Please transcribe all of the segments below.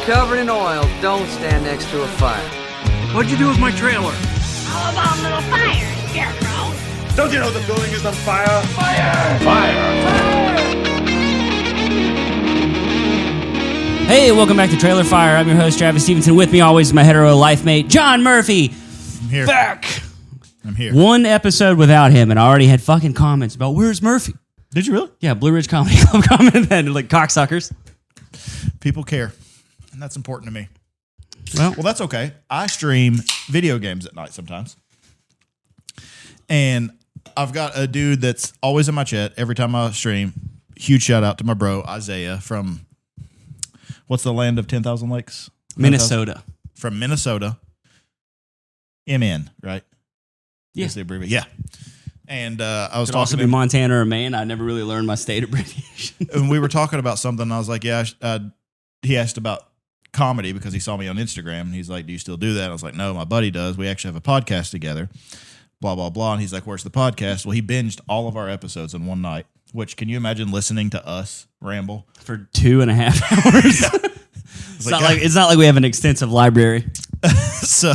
covered in oil, don't stand next to a fire. What'd you do with my trailer? How about a little fire, Scarecrow? Don't you know the building is on fire? Fire! Fire! Hey, welcome back to Trailer Fire. I'm your host, Travis Stevenson. With me always, my hetero life mate, John Murphy. I'm here. Back. I'm here. One episode without him, and I already had fucking comments about where's Murphy. Did you really? Yeah, Blue Ridge Comedy Club comment and like cocksuckers. People care, and that's important to me. Well, that's okay. I stream video games at night sometimes, and I've got a dude that's always in my chat every time I stream. Huge shout out to my bro Isaiah from what's the land of 10,000 lakes? Minnesota. From Minnesota. MN, right? Yes, the abbreviation. Yeah. And I was could talking also to be him, Montana or Maine. I never really learned my state abbreviation. and we were talking about something. And I was like, yeah. He asked about comedy because he saw me on Instagram, and he's like, "Do you still do that?" And I was like, "No, my buddy does. We actually have a podcast together." Blah blah blah. And he's like, "Where's the podcast?" Well, he binged all of our episodes in one night. Which, can you imagine listening to us ramble For 2.5 hours. Yeah. It's not like we have an extensive library. So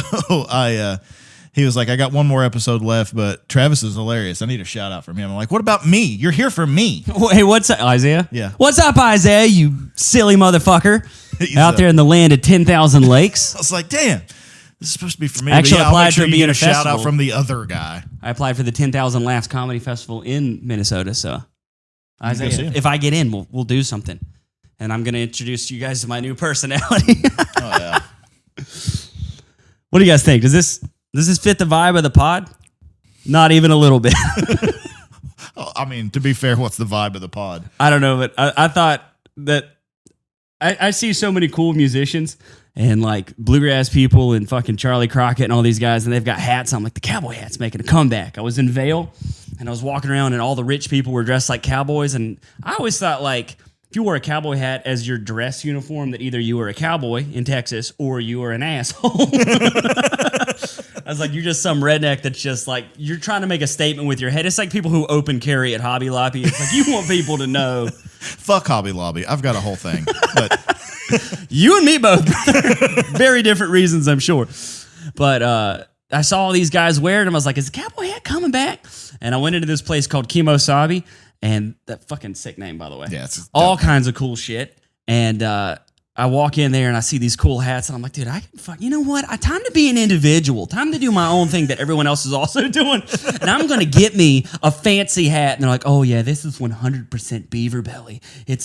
he was like, "I got one more episode left, but Travis is hilarious. I need a shout out from him." I'm like, "What about me? You're here for me." Hey, what's up, Isaiah? Yeah. What's up, Isaiah, you silly motherfucker? He's Out there in the land of 10,000 lakes. I was like, "Damn, this is supposed to be for me." Actually, but yeah, I applied I'll make sure for you being get a shout festival. out from the other guy. I applied for the 10,000 Laughs Comedy Festival in Minnesota, so see Isaiah, him. if I get in, we'll do something. And I'm going to introduce you guys to my new personality. Oh yeah. What do you guys think? Does this fit the vibe of the pod? Not even a little bit. I mean, to be fair, what's the vibe of the pod? I don't know, but I thought that I see so many cool musicians and like bluegrass people and fucking Charlie Crockett and all these guys, and they've got hats. I'm like, the cowboy hat's making a comeback. I was in Vail, and I was walking around, and all the rich people were dressed like cowboys, and I always thought, like, if you wore a cowboy hat as your dress uniform, that either you were a cowboy in Texas or you were an asshole. I was like, you're just some redneck that's just like, you're trying to make a statement with your head. It's like people who open carry at Hobby Lobby. It's like, you want people to know. Fuck Hobby Lobby. I've got a whole thing. But You and me both, brother. Very different reasons, I'm sure. But I saw all these guys wear it, and I was like, is the cowboy hat coming back? And I went into this place called Kimosabi, and that fucking sick name, by the way. Yeah, it's all kinds of cool shit. And I walk in there, and I see these cool hats, and I'm like, dude, you know what? Time to be an individual. Time to do my own thing that everyone else is also doing. And I'm going to get me a fancy hat. And they're like, oh, yeah, this is 100% beaver belly.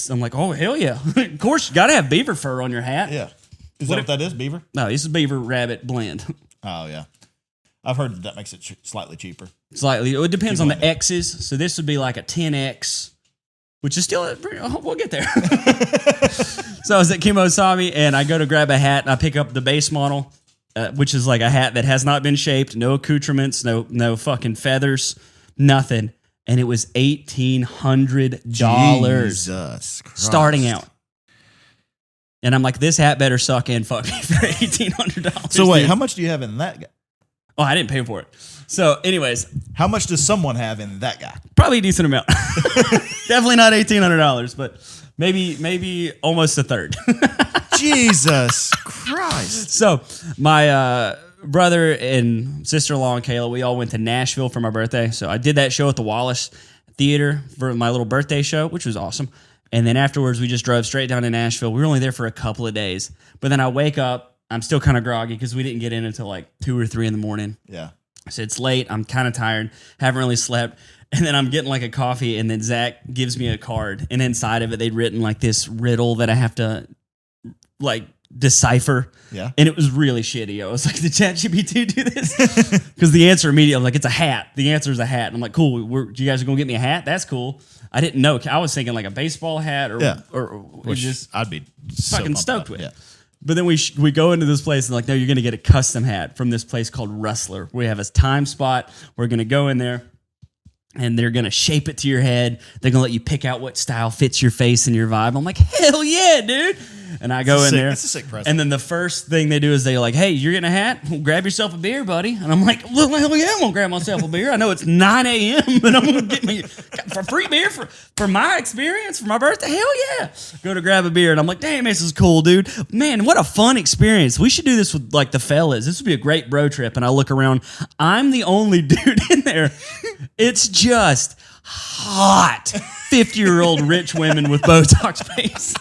I'm like, oh, hell yeah. Of course, you got to have beaver fur on your hat. yeah. Is that what that is, beaver? No, this is beaver rabbit blend. Oh, yeah. I've heard that makes it slightly cheaper. Slightly. It depends on Keep the going. X's. So this would be like a 10X, which is still, we'll get there. So I was at Kimosabi, and I go to grab a hat, and I pick up the base model, which is like a hat that has not been shaped, no accoutrements, no fucking feathers, nothing. And it was $1,800 Jesus Christ. starting out. And I'm like, this hat better suck and fuck me for $1,800. So wait, dude. how much do you have in that guy? Oh, I didn't pay for it. So anyways, How much does someone have in that guy? probably a decent amount. Definitely not $1,800, but maybe almost a third. Jesus Christ. So my brother and sister-in-law and Kayla, we all went to Nashville for my birthday. So I did that show at the Wallace Theater for my little birthday show, which was awesome. And then afterwards, we just drove straight down to Nashville. We were only there for a couple of days. But then I wake up, I'm still kind of groggy because we didn't get in until like 2 or 3 in the morning. Yeah. So it's late. I'm kind of tired. Haven't really slept. And then I'm getting like a coffee, and then Zach gives me a card. And inside of it, they'd written like this riddle that I have to like decipher. Yeah. And it was really shitty. I was like, did ChatGPT do this? Because the answer immediately, I'm like, it's a hat. The answer is a hat. And I'm like, cool. You guys are going to get me a hat? That's cool. I didn't know. I was thinking like a baseball hat or Which just I'd be so fucking pumped stoked about. with. Yeah. But then we go into this place and like, no, you're going to get a custom hat from this place called Rustler. We have a time spot. We're going to go in there, and they're going to shape it to your head. They're going to let you pick out what style fits your face and your vibe. I'm like, hell yeah, dude. And I go in there. It's a sick present. And then the first thing they do is they're like, hey, you're getting a hat? Well, grab yourself a beer, buddy. And I'm like, well, hell yeah, I'm going to grab myself a beer. I know it's 9 a.m., but I'm going to get me for free beer for my experience, for my birthday. Hell yeah. Go to grab a beer. And I'm like, damn, this is cool, dude. Man, what a fun experience. We should do this with like the fellas. This would be a great bro trip. And I look around. I'm the only dude in there. It's just hot 50-year-old rich women with Botox face.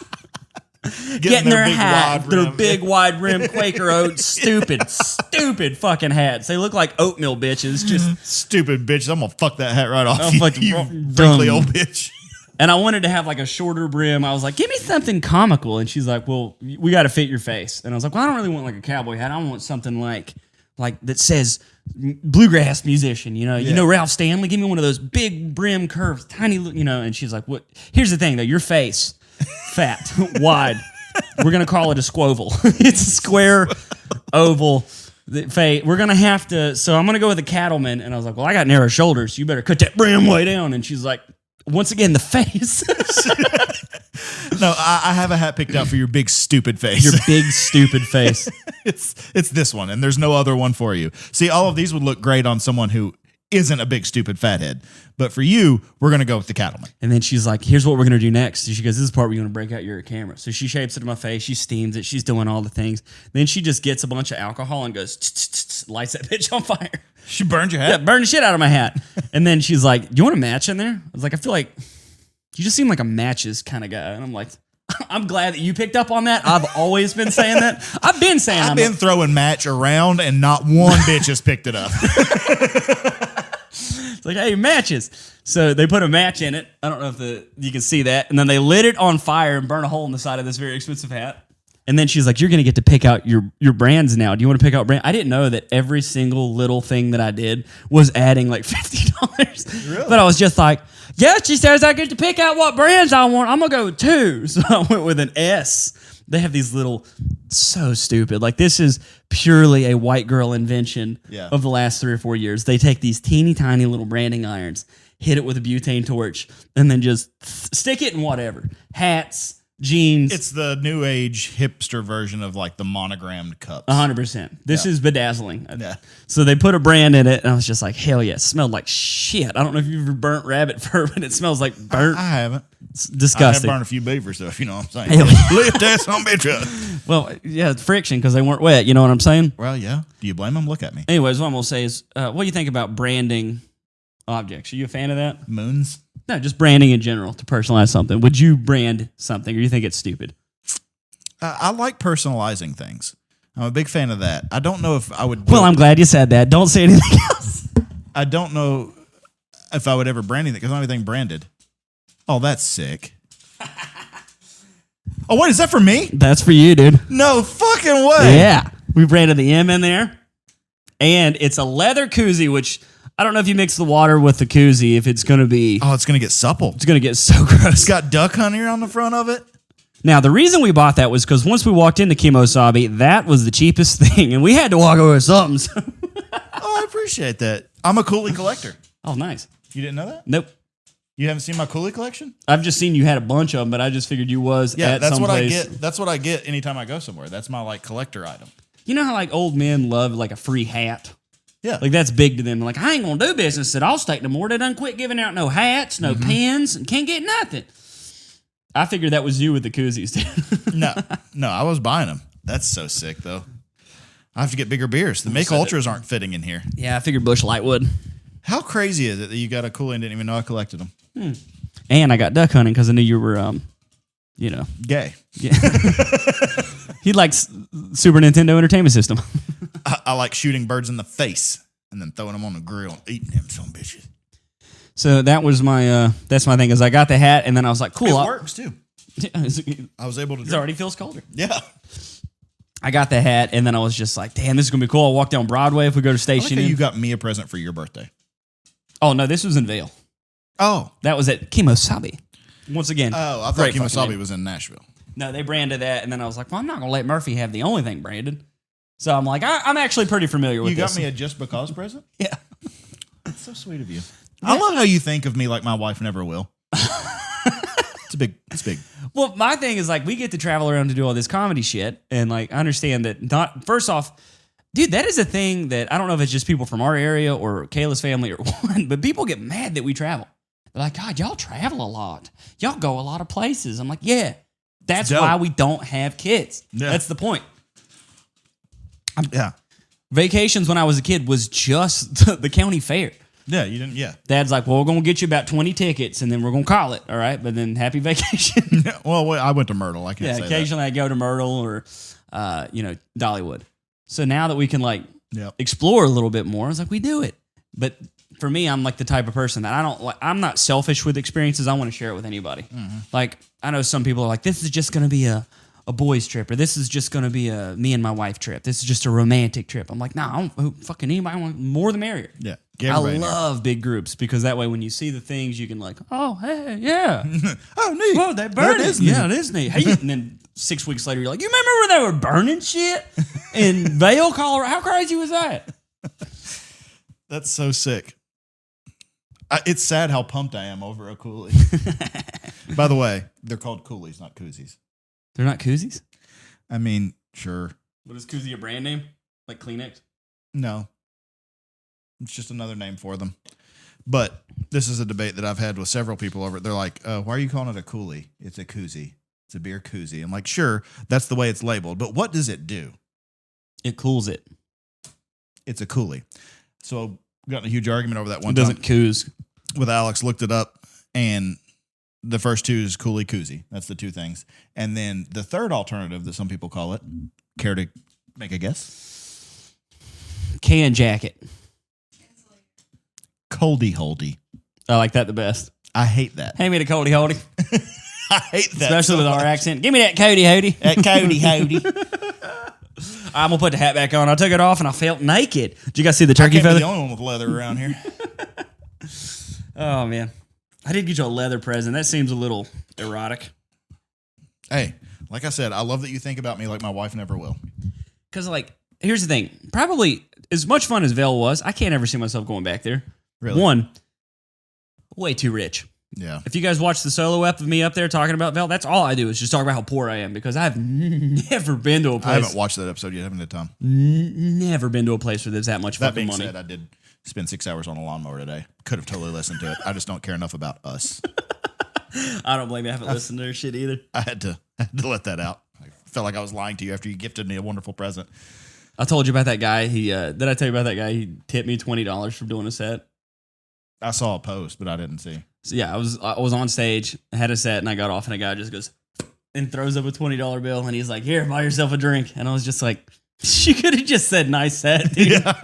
Getting their hat, their big wide rim Quaker Oats, stupid fucking hats. They look like oatmeal bitches. Just stupid bitches. I'm gonna fuck that hat right off. Oh, you wrinkly old bitch. And I wanted to have like a shorter brim. I was like, give me something comical. And she's like, well, we got to fit your face. And I was like, well, I don't really want like a cowboy hat. I want something like that says bluegrass musician. You know Ralph Stanley. Give me one of those big brim curves, tiny. And she's like, what? Here's the thing though, your face. Fat, wide. We're gonna call it a squoval. It's a square, oval. We're gonna have to. So I'm gonna go with a cattleman. And I was like, well, I got narrow shoulders. You better cut that brim way down. And she's like, once again, the face. No, I have a hat picked out for your big stupid face. Your big stupid face. It's this one, and there's no other one for you. See, all of these would look great on someone who isn't a big stupid fathead. But for you, we're going to go with the cattleman. And then she's like, here's what we're going to do next. She goes, this is the part where you're going to break out your camera. So she shapes it in my face. She steams it. She's doing all the things. Then she just gets a bunch of alcohol and goes, lights that bitch on fire. She burned your hat? Yeah, burned the shit out of my hat. And then she's like, do you want a match in there? I was like, I feel like you just seem like a matches kind of guy. And I'm like, I'm glad that you picked up on that. I've always been saying that. I've been throwing match around and not one bitch has picked it up. It's like, hey, matches. So they put a match in it. I don't know if you can see that. And then they lit it on fire and burned a hole in the side of this very expensive hat. And then she's like, you're going to get to pick out your brands now. Do you want to pick out brand? I didn't know that every single little thing that I did was adding like $50. Really? But I was just like, yeah, she says I get to pick out what brands I want. I'm going to go with 2. So I went with an S. They have these little, so stupid. Like, this is purely a white girl invention of the last 3 or 4 years. They take these teeny tiny little branding irons, hit it with a butane torch, and then just stick it in whatever. Hats, jeans. It's the new age hipster version of like the monogrammed cups. 100%. This is bedazzling. Yeah. So they put a brand in it, and I was just like, hell yeah. It smelled like shit. I don't know if you've ever burnt rabbit fur, but it smells like burnt. I haven't. It's disgusting. I have burned a few beavers, though, if you know what I'm saying. Lift that some bitch up. Well, yeah, it's friction because they weren't wet. You know what I'm saying? Well, yeah. Do you blame them? Look at me. Anyways, what I'm going to say is, what do you think about branding objects? Are you a fan of that? Moons? No, just branding in general to personalize something. Would you brand something, or you think it's stupid? I like personalizing things. I'm a big fan of that. I don't know if I would. Well, I'm glad you said that. Don't say anything else. I don't know if I would ever brand anything because I don't have anything branded. Oh, that's sick. Oh, what is that for me? That's for you, dude. No fucking way. Yeah. We branded the M in there. And it's a leather koozie, which I don't know if you mix the water with the koozie, if it's going to be... Oh, it's going to get supple. It's going to get so gross. It's got duck honey on the front of it. Now, the reason we bought that was because once we walked into Kimosabi, that was the cheapest thing, and we had to walk over with something. So. Oh, I appreciate that. I'm a coolie collector. Oh, nice. You didn't know that? Nope. You haven't seen my coolie collection? I've just seen you had a bunch of them, but I just figured you was at that's some what place. I get. That's what I get anytime I go somewhere. That's my like collector item. You know how like old men love like a free hat? Yeah. Like that's big to them. Like, I ain't going to do business at Allstate no more. They done quit giving out no hats, no pens, and can't get nothing. I figured that was you with the koozies, dude. No, I was buying them. That's so sick, though. I have to get bigger beers. The Make Ultras aren't fitting in here. Yeah, I figured Busch Light would. How crazy is it that you got a coolie and didn't even know I collected them? And I got duck hunting because I knew you were, Gay. Yeah. He likes Super Nintendo Entertainment System. I like shooting birds in the face and then throwing them on the grill and eating them some bitches. So that was my that's my thing is I got the hat and then I was like, cool. It works too. I was able to. It already feels colder. Yeah. I got the hat and then I was just like, damn, this is gonna be cool. I'll walk down Broadway if we go to Station Inn. You got me a present for your birthday. Oh no, this was in Vail. Oh, that was at Kimosabi. Once again. Oh, I thought Kimosabi was in Nashville. No, they branded that, and then I was like, well, I'm not gonna let Murphy have the only thing branded. So I'm like, I'm actually pretty familiar with this. You got me a just because present? Yeah. That's so sweet of you. I love how you think of me like my wife never will. It's It's big. Well, my thing is like we get to travel around to do all this comedy shit, and like I understand that. Not first off, dude, that is a thing that I don't know if it's just people from our area or Kayla's family or what, but people get mad that we travel. They're like, God, y'all travel a lot. Y'all go a lot of places. I'm like, yeah, that's why we don't have kids. Yeah. That's the point. Yeah. Vacations when I was a kid was just the county fair. Yeah, you didn't. Yeah. Dad's like, well, we're going to get you about 20 tickets and then we're going to call it. All right. But then happy vacation. Well, I went to Myrtle. I can't say that. Occasionally I go to Myrtle or, Dollywood. So now that we can explore a little bit more, it's like we do it. But for me, I'm like the type of person that I'm not selfish with experiences. I want to share it with anybody. Mm-hmm. Like I know some people are like, this is just going to be a boys trip, or this is just going to be a me and my wife trip. This is just a romantic trip. I'm like, nah, I don't fucking anybody want more the merrier. Yeah. I love big groups because that way when you see the things, you can like, oh, hey, yeah. Oh, neat. Whoa, they burn That it. is neat. Yeah, it is neat. Hey, and then 6 weeks later, you're like, you remember when they were burning shit in Vail, Colorado? How crazy was that? That's so sick. It's sad how pumped I am over a coolie. By the way, they're called coolies, not koozies. They're not koozies? I mean, sure. What is koozie a brand name? Like Kleenex? No. It's just another name for them. But this is a debate that I've had with several people over it. They're like, why are you calling it a coolie? It's a koozie. It's a beer koozie. I'm like, sure, that's the way it's labeled. But what does it do? It cools it. It's a coolie. So we got in a huge argument over that one It doesn't cooze. with Alex, looked it up, and the first two is coolie koozie. That's the two things. And then the third alternative that some people call it, care to make a guess? Can jacket. Coldy holdy. I like that the best. I hate that. Hand me the Cody Holdy. I hate that. Especially so with much. our accent. Give me that Cody Hody. That Cody Hody. I'm going to put the hat back on. I took it off and I felt naked. Did you guys see the I turkey can't be feather? the only one with leather around here. Oh, man. I did get you a leather present. That seems a little erotic. Hey, like I said, I love that you think about me like my wife never will. Because, like, here's the thing. Probably as much fun as Vail was, I can't ever see myself going back there. Really? One, way too rich. Yeah. If you guys watch the solo ep of me up there talking about Vail, that's all I do is just talk about how poor I am because I've never been to a place. I haven't watched that episode yet. I haven't had time. Never been to a place where there's that much That fucking being money. said, I did spend 6 hours on a lawnmower today. Could have totally listened to it. I just don't care enough about us. I don't blame you. I haven't listened to their shit either. I had to let that out. I felt like I was lying to you after you gifted me a wonderful present. I told you about that guy. Did I tell you about that guy? He tipped me $20 for doing a set. I saw a post, but I didn't see. So yeah, I was on stage, I had a set, and I got off, and a guy just goes and throws up a $20 bill, and he's like, "Here, buy yourself a drink." And I was just like, "You could have just said nice set, dude." Yeah.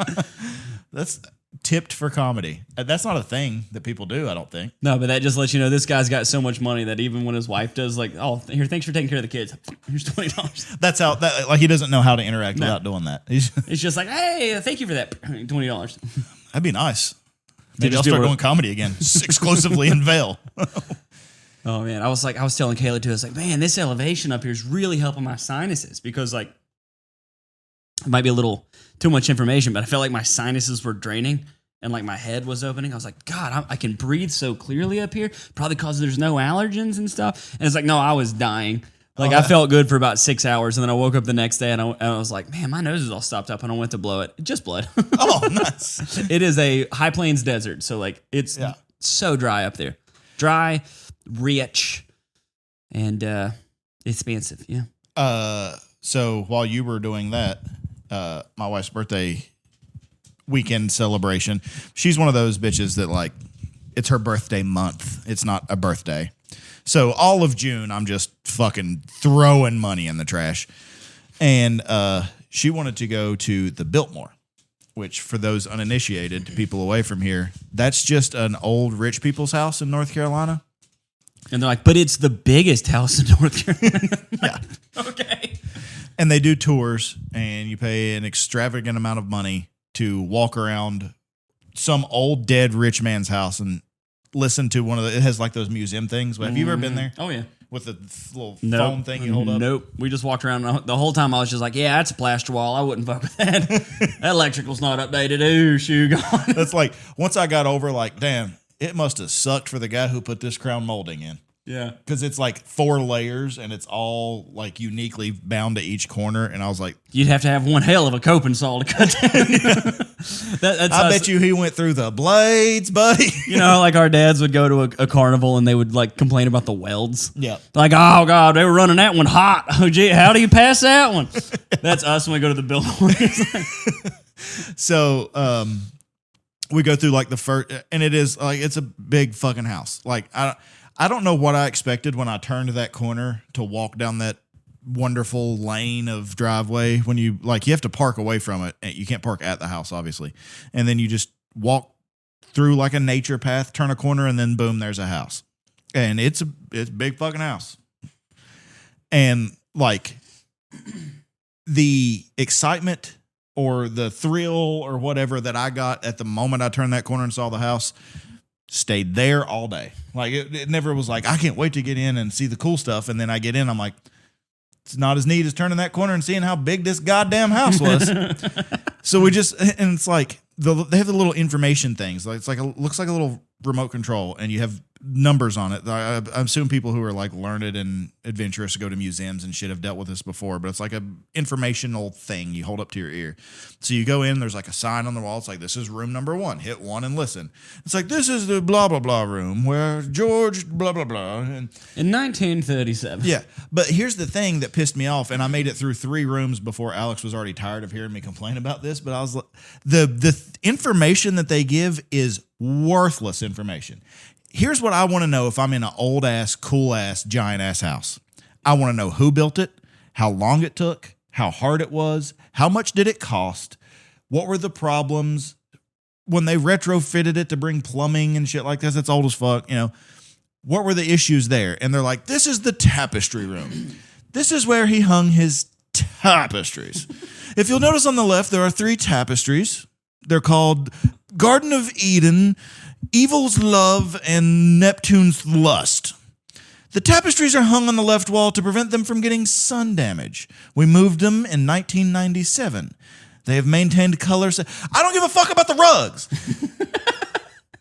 That's tipped for comedy. That's not a thing that people do, I don't think. No, but that just lets you know this guy's got so much money that even when his wife does like, "Oh, here, thanks for taking care of the kids. Here's $20." That's how like he doesn't know how to interact without doing that. It's just like, "Hey, thank you for that $20." That'd be nice. Maybe just I'll do start what- doing comedy again, exclusively in Vail. Oh man, I was telling Kayla too. I was like, man, this elevation up here is really helping my sinuses because like it might be a little too much information, but I felt like my sinuses were draining and like my head was opening. I was like, God, I can breathe so clearly up here, probably because there's no allergens and stuff. And it's like, no, I was dying. Like I felt good for about 6 hours, and then I woke up the next day and I was like, man, my nose is all stopped up, and I went to blow it. Just blood. Oh, nice. It is a high plains desert, so like it's so dry up there, dry, rich, and expensive. Yeah. So while you were doing that, my wife's birthday weekend celebration, she's one of those bitches that like it's her birthday month. It's not a birthday. So all of June, I'm just fucking throwing money in the trash. And she wanted to go to the Biltmore, which for those uninitiated people away from here, that's just an old rich people's house in North Carolina. And they're like, but it's the biggest house in North Carolina. Yeah. Okay. And they do tours, and you pay an extravagant amount of money to walk around some old dead rich man's house and listen to one of the, it has like those museum things. Have you ever been there? Oh, yeah. With the little phone thing you hold up? Nope. We just walked around. The whole time I was just like, yeah, that's a plaster wall. I wouldn't fuck with that. That electrical's not updated. Ooh, shoe gone. That's like, once I got over, like, damn, it must have sucked for the guy who put this crown molding in. Yeah. Because it's like 4 layers and it's all like uniquely bound to each corner. And I was like, You'd have to have one hell of a coping saw to cut down. I bet you he went through the blades, buddy. You know, like our dads would go to a carnival and they would like complain about the welds. Yeah. Like, oh God, they were running that one hot. Oh gee, how do you pass that one? That's us when we go to the Biltmore. So we go through like the first, and it is like it's a big fucking house. Like I don't know what I expected when I turned that corner to walk down that wonderful lane of driveway. When you have to park away from it. You can't park at the house, obviously, and then you just walk through like a nature path, turn a corner, and then boom, there's a house, and it's a big fucking house, and like the excitement or the thrill or whatever that I got at the moment I turned that corner and saw the house stayed there all day. Like it never was like, I can't wait to get in and see the cool stuff. And then I get in, I'm like, it's not as neat as turning that corner and seeing how big this goddamn house was. So we just, and it's like, they have the little information things. Like it's like looks like a little remote control, and you have numbers on it. I assume people who are like learned and adventurous go to museums and shit have dealt with this before, but it's like a informational thing you hold up to your ear. So you go in, there's like a sign on the wall. It's like, this is room number 1. Hit 1 and listen. It's like, this is the blah, blah, blah room where George blah, blah, blah. And in 1937. yeah. But here's the thing that pissed me off. And I made it through 3 rooms before Alex was already tired of hearing me complain about this. But I was like, the information that they give is worthless information. Here's what I want to know if I'm in an old ass, cool ass, giant ass house. I want to know who built it, how long it took, how hard it was, how much did it cost, what were the problems when they retrofitted it to bring plumbing and shit like this. It's old as fuck, you know. What were the issues there? And they're like, this is the tapestry room. This is where he hung his tapestries. If you'll notice on the left, there are 3 tapestries. They're called Garden of Eden, Evil's Love, and Neptune's Lust. The tapestries are hung on the left wall to prevent them from getting sun damage. We moved them in 1997. They have maintained colors. I don't give a fuck about the rugs.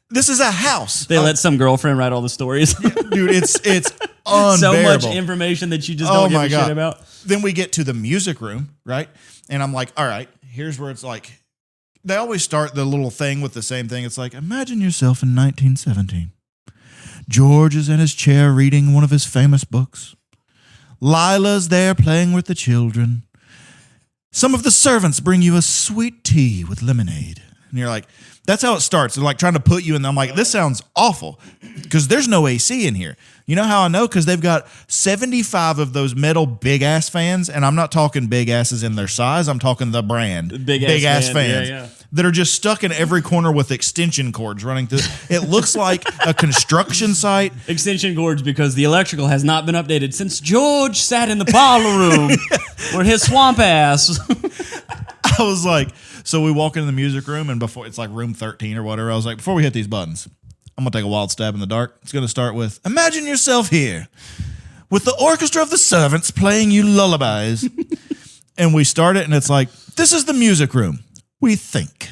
This is a house. They let some girlfriend write all the stories. Dude, it's unbearable. So much information that you just don't give a shit about. Then we get to the music room, right? And I'm like, all right, here's where it's like, they always start the little thing with the same thing. It's like, imagine yourself in 1917. George is in his chair reading one of his famous books. Lila's there playing with the children. Some of the servants bring you a sweet tea with lemonade. And you're like, that's how it starts. They're like trying to put you in. I'm like, this sounds awful because there's no AC in here. You know how I know? Because they've got 75 of those metal big ass fans, and I'm not talking big asses in their size. I'm talking the brand big ass fans that are just stuck in every corner with extension cords running through. It looks like a construction site. Extension cords because the electrical has not been updated since George sat in the parlor room with his swamp ass. I was like, so we walk into the music room, and before it's like room 13 or whatever, I was like, before we hit these buttons, I'm going to take a wild stab in the dark. It's going to start with, imagine yourself here with the orchestra of the servants playing you lullabies. And we start it, and it's like, this is the music room. We think.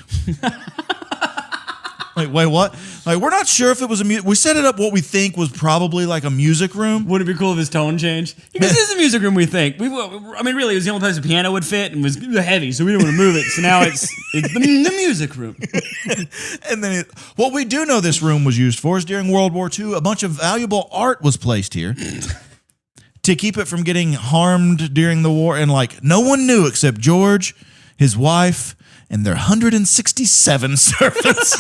Like, wait, what? Like, we're not sure if it was we set it up what we think was probably like a music room. Wouldn't it be cool if his tone changed? Because this is a music room we think. I mean, really, it was the only place a piano would fit and was heavy, so we didn't want to move it. So now it's the music room. And then what we do know this room was used for is during World War II, a bunch of valuable art was placed here to keep it from getting harmed during the war. And like, no one knew except George, his wife, and their 167 servants.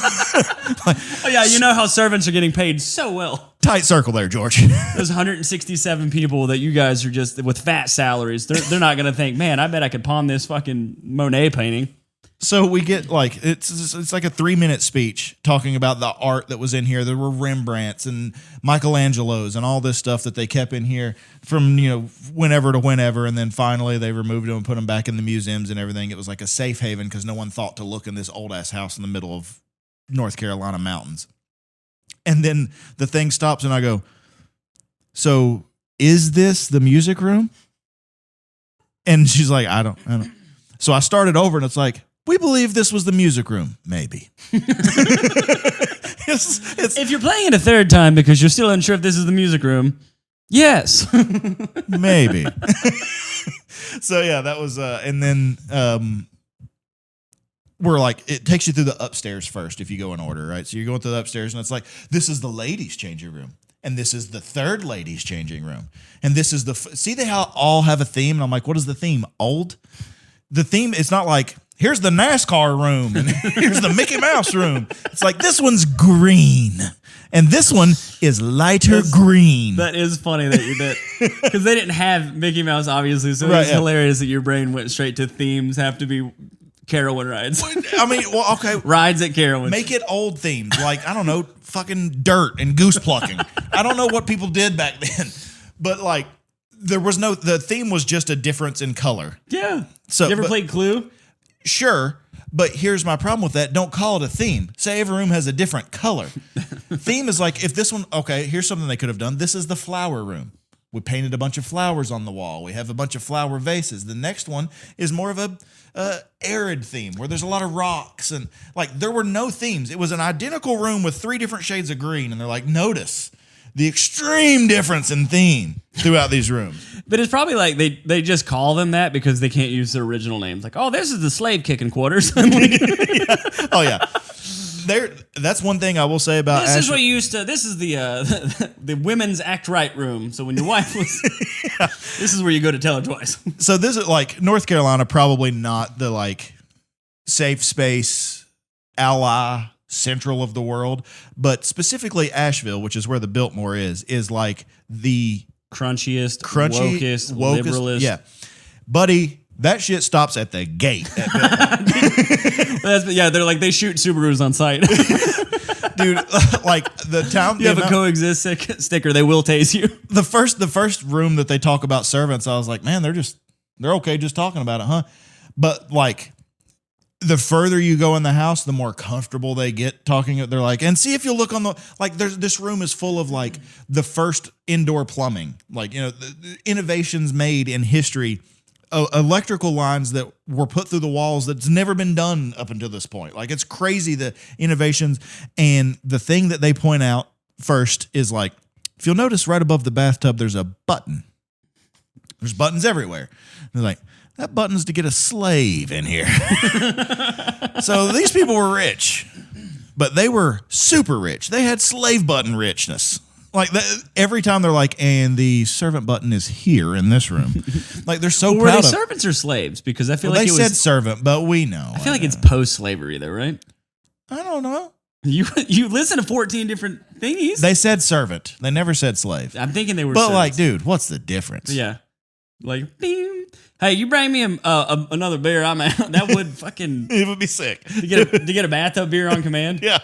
Oh, yeah, you know how servants are getting paid so well. Tight circle there, George. Those 167 people that you guys are just with fat salaries, they're not going to think, man, I bet I could pawn this fucking Monet painting. So we get like, it's like a 3-minute speech talking about the art that was in here. There were Rembrandts and Michelangelos and all this stuff that they kept in here from, you know, whenever to whenever. And then finally they removed them and put them back in the museums and everything. It was like a safe haven because no one thought to look in this old ass house in the middle of North Carolina mountains. And then the thing stops and I go, so is this the music room? And she's like, I don't. So I started over and it's like, we believe this was the music room, maybe. it's If you're playing it a third time because you're still unsure if this is the music room, yes. maybe. So yeah, that was and then we're like, it takes you through the upstairs first if you go in order, right? So you're going through the upstairs and it's like, this is the ladies' changing room. And this is the third ladies' changing room. And this is see they how all have a theme? And I'm like, what is the theme? Old? The theme, it's not like, here's the NASCAR room and here's the Mickey Mouse room. It's like, this one's green. And this one is lighter green. That is funny that because they didn't have Mickey Mouse, obviously. So Right, it's hilarious that your brain went straight to themes have to be Carowin rides. I mean, well, okay. Rides at Carowin. Make it old themes, like, I don't know, fucking dirt and goose plucking. I don't know what people did back then, but like, the theme was just a difference in color. Yeah. So, you ever played Clue? Sure, but here's my problem with that. Don't call it a theme. Say every room has a different color. Theme is like, if this one, okay, here's something they could have done. This is the flower room. We painted a bunch of flowers on the wall. We have a bunch of flower vases. The next one is more of a arid theme where there's a lot of rocks and like there were no themes. It was an identical room with 3 different shades of green, and they're like, notice the extreme difference in theme throughout these rooms. But it's probably like they just call them that because they can't use their original names. Like, oh, this is the slave kicking quarters. Yeah. Oh yeah. That's one thing I will say about This is Asheville. what you used to. This is the women's act right room. So when your wife was, this is where you go to tell her twice. So this is like North Carolina, probably not the like safe space ally central of the world, but specifically Asheville, which is where the Biltmore is like the Crunchiest, crunchy, wokest, wokest, liberalist. yeah, buddy. That shit stops at the gate. At Yeah, they're like they shoot Subarus on sight. dude, like the town. You have a coexist sticker, they will tase you. The first room that they talk about servants, I was like, man, they're okay just talking about it, huh? But like the further you go in the house, the more comfortable they get talking. They're like, and see if you look on the like. This room is full of like the first indoor plumbing, like the innovations made in history. Electrical lines that were put through the walls that's never been done up until this point. Like, it's crazy, the innovations. And the thing that they point out first is like, if you'll notice right above the bathtub, there's a button. There's buttons everywhere. They're like, that button's to get a slave in here. So these people were rich, but they were super rich. They had slave button richness. Like every time they're like, and the servant button is here in this room. Like they're so Were proud they of. servants or slaves? Because I feel Well, like they it said was. servant, but we know. I feel like it's post-slavery, though, right? I don't know. You listen to 14 different thingies. They said servant. They never said slave. I'm thinking they were. But servants. like, dude, what's the difference? Yeah, like, bing. Hey, you bring me another beer. I'm out. That would fucking It would be sick. to get a bathtub beer on command. Yeah,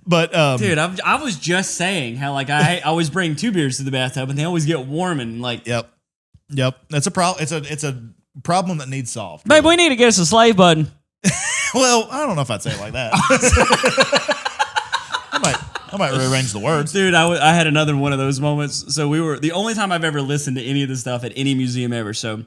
but Dude, I was just saying how like I always bring 2 beers to the bathtub and they always get warm and like. Yep. That's a problem. It's a problem that needs solved. Babe, we need to get us a slave button. Well, I don't know if I'd say it like that. I might rearrange the words. Dude, I had another one of those moments. So we were the only time I've ever listened to any of this stuff at any museum ever. So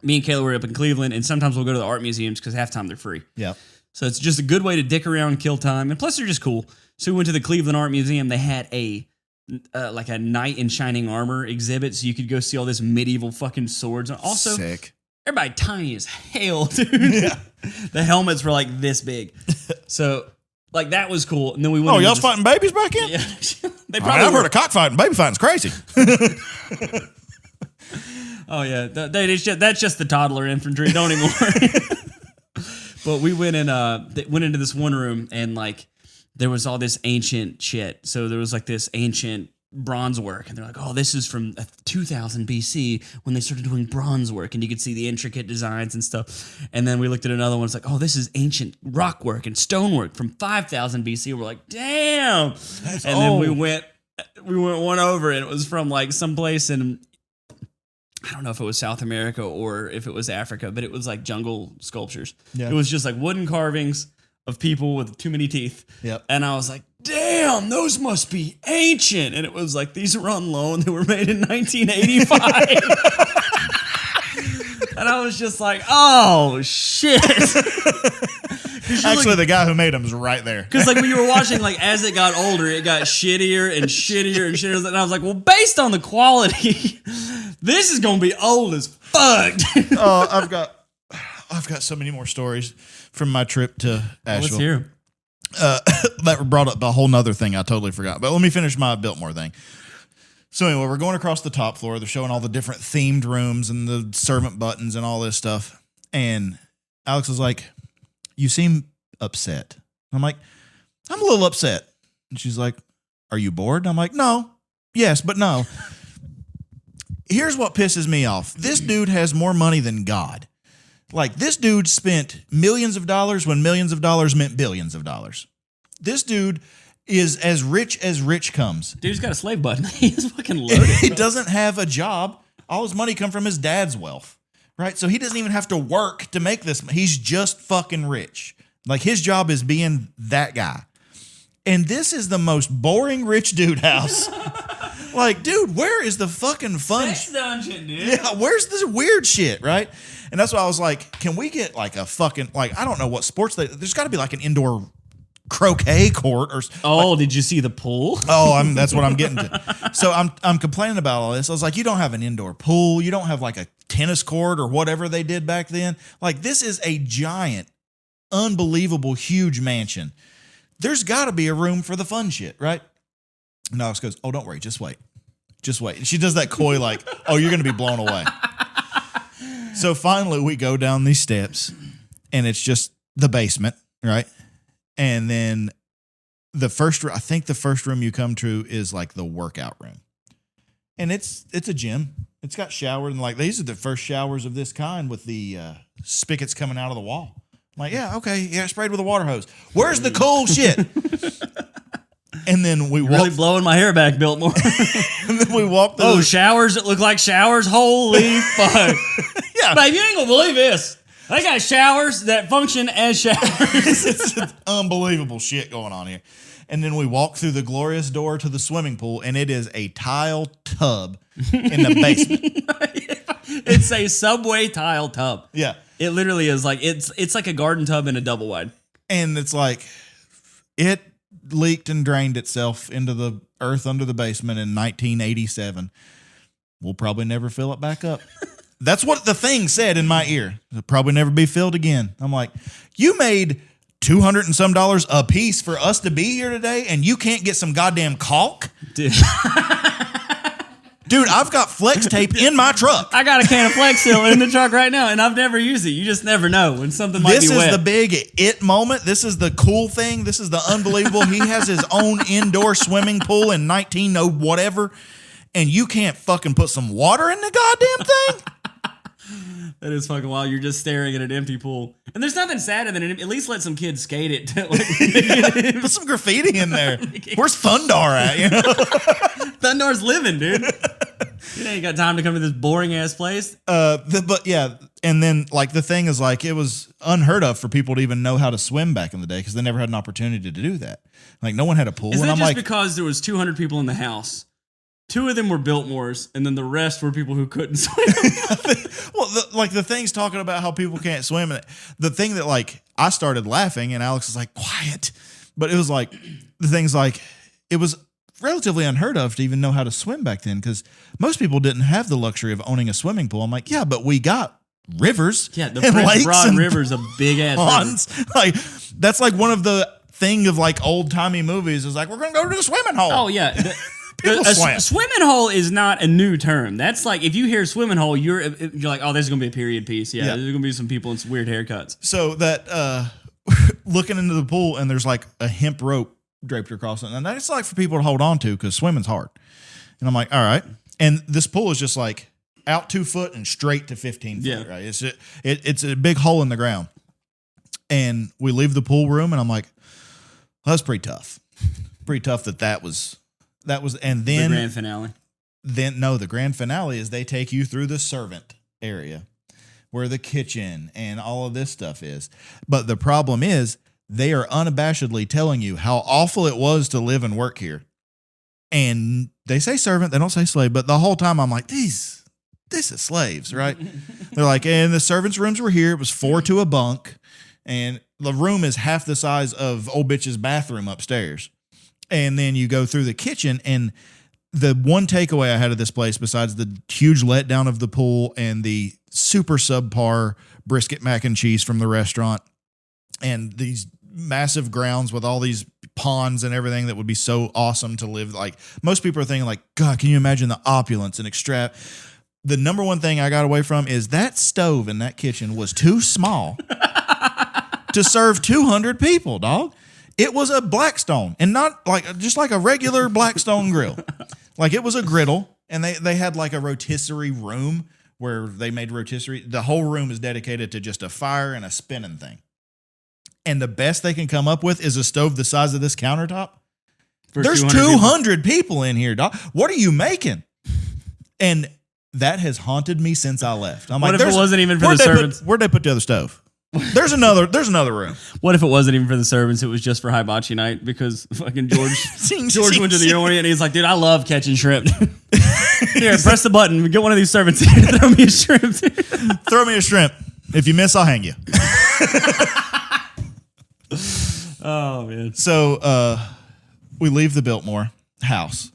me and Kayla were up in Cleveland, and sometimes we'll go to the art museums because half the time they're free. Yeah. So it's just a good way to dick around, kill time, and plus they're just cool. So we went to the Cleveland Art Museum. They had a knight in shining armor exhibit, so you could go see all this medieval fucking swords. And also, sick. Everybody tiny as hell, dude. Yeah. The helmets were like this big. So like that was cool. And then we went. Oh, y'all's fighting babies back in? Yeah. They I mean, I've heard of cockfighting. Baby fighting's crazy. Oh yeah, that's just the toddler infantry. Don't even worry. But we went into this one room and like there was all this ancient shit. So there was like this ancient bronze work, and they're like, "Oh, this is from 2000 BC when they started doing bronze work," and you could see the intricate designs and stuff. And then we looked at another one. It's like, "Oh, this is ancient rock work and stone work from 5000 BC." We're like, "Damn!" That's and old. then we went one over, and it was from like someplace in. I don't know if it was South America or if it was Africa, but it was like jungle sculptures. Yeah. It was just like wooden carvings of people with too many teeth. Yep. And I was like, damn, those must be ancient. And it was like, these are on loan. They were made in 1985. And I was just like, oh, shit. Actually, the guy who made them is right there. Because like when you were watching, like as it got older, it got shittier and shittier and shittier. And I was like, well, based on the quality, this is gonna be old as fuck. I've got so many more stories from my trip to Asheville. Let's hear 'em. That brought up a whole nother thing I totally forgot. But let me finish my Biltmore thing. So anyway, we're going across the top floor. They're showing all the different themed rooms and the servant buttons and all this stuff. And Alex was like, "You seem upset." I'm like, "I'm a little upset." And she's like, "Are you bored?" I'm like, "No. Yes, but no." Here's what pisses me off. This dude has more money than God. Like, this dude spent millions of dollars when millions of dollars meant billions of dollars. This dude is as rich comes. Dude's got a slave button. He's fucking loaded. He doesn't have a job. All his money come from his dad's wealth, right? So he doesn't even have to work to make this. He's just fucking rich. Like, his job is being that guy. And this is the most boring rich dude house. Like, dude, where is the fucking fun? Sex dungeon, dude. Yeah, where's this weird shit, right? And that's why I was like, can we get like a fucking, like, I don't know what sports there's got to be like an indoor croquet court or. Oh, did you see the pool? Oh, that's what I'm getting to. So I'm complaining about all this. I was like, you don't have an indoor pool. You don't have like a tennis court or whatever they did back then. Like, this is a giant, unbelievable, huge mansion. There's got to be a room for the fun shit, right? And Alex goes, "Oh, don't worry. Just wait. Just wait." And she does that coy like, "Oh, you're going to be blown away." So finally we go down these steps and it's just the basement, right? And then I think the first room you come to is like the workout room. And it's a gym. It's got showers and like these are the first showers of this kind with the spigots coming out of the wall. I'm like, yeah, okay, yeah, sprayed with a water hose. Where's the cool shit? And then we Really blowing my hair back, Biltmore. and then we walk through. Oh, showers that look like showers? Holy fuck. Yeah. Babe, you ain't gonna believe this. They got showers that function as showers. It's unbelievable shit going on here. And then we walk through the glorious door to the swimming pool, and it is a tile tub in the basement. It's a Subway tile tub. Yeah. It literally is like, it's like a garden tub in a double wide. And it's like, it leaked and drained itself into the earth under the basement in 1987. We'll probably never fill it back up. That's what the thing said in my ear. It'll probably never be filled again. I'm like, you made $200 and some a piece for us to be here today, and you can't get some goddamn caulk? Dude. Dude, I've got flex tape in my truck. I got a can of Flex Seal in the truck right now, and I've never used it. You just never know when something might be wet. This is the big it moment. This is the cool thing. This is the unbelievable. He has his own indoor swimming pool in 1900 whatever, and you can't fucking put some water in the goddamn thing? That is fucking wild. You're just staring at an empty pool. And there's nothing sadder than at least let some kids skate it. Like, Put some graffiti in there. Where's Thundar at? You know? Thundar's living, dude. You ain't got time to come to this boring ass place. But yeah, and then like the thing is like it was unheard of for people to even know how to swim back in the day because they never had an opportunity to do that. Like no one had a pool. Is that and I'm just like, because there was 200 people in the house? 2 of them were Biltmores, and then the rest were people who couldn't swim. well, the thing's talking about how people can't swim. And the thing that like I started laughing and Alex was like, quiet. But it was like, the thing's like, it was relatively unheard of to even know how to swim back then because most people didn't have the luxury of owning a swimming pool. I'm like, yeah, but we got rivers. Yeah, the and Prince lakes Broad and River's a big ass ponds. river. Like, that's like one of the thing of like old timey movies is like, we're going to go to the swimming hole. Oh, yeah. People swim. Swimming hole is not a new term. That's like if you hear swimming hole, you're like, oh, this is gonna be a period piece. Yeah, there's gonna be some people in some weird haircuts. So that looking into the pool and there's like a hemp rope draped across it, and that's like for people to hold on to because swimming's hard. And I'm like, all right. And this pool is just like out 2 foot and straight to 15 foot. Right? It's a big hole in the ground. And we leave the pool room, and I'm like, well, that's pretty tough. Pretty tough that was. And then the grand finale. The grand finale is they take you through the servant area where the kitchen and all of this stuff is. But the problem is they are unabashedly telling you how awful it was to live and work here. And they say servant, they don't say slave, but the whole time I'm like, this is slaves, right? They're like, and the servants' rooms were here. It was 4 to a bunk. And the room is half the size of old bitch's bathroom upstairs. And then you go through the kitchen, and the one takeaway I had of this place, besides the huge letdown of the pool and the super subpar brisket mac and cheese from the restaurant and these massive grounds with all these ponds and everything that would be so awesome to live. Like, most people are thinking like, God, can you imagine the opulence and extra? The number one thing I got away from is that stove in that kitchen was too small to serve 200 people, dog. It was a Blackstone, and not like just like a regular Blackstone grill. Like, it was a griddle, and they had like a rotisserie room where they made rotisserie. The whole room is dedicated to just a fire and a spinning thing. And the best they can come up with is a stove the size of this countertop. There's 200 people in here, dog. What are you making? And that has haunted me since I left. I'm What like, if it wasn't even for the servants? Where'd they put the other stove? There's another room. What if it wasn't even for the servants? It was just for hibachi night because fucking George went to the orient and he's like, dude, I love catching shrimp. Here, press the button. Get one of these servants here. Throw me a shrimp. Throw me a shrimp. If you miss, I'll hang you. Oh, man. So we leave the Biltmore house.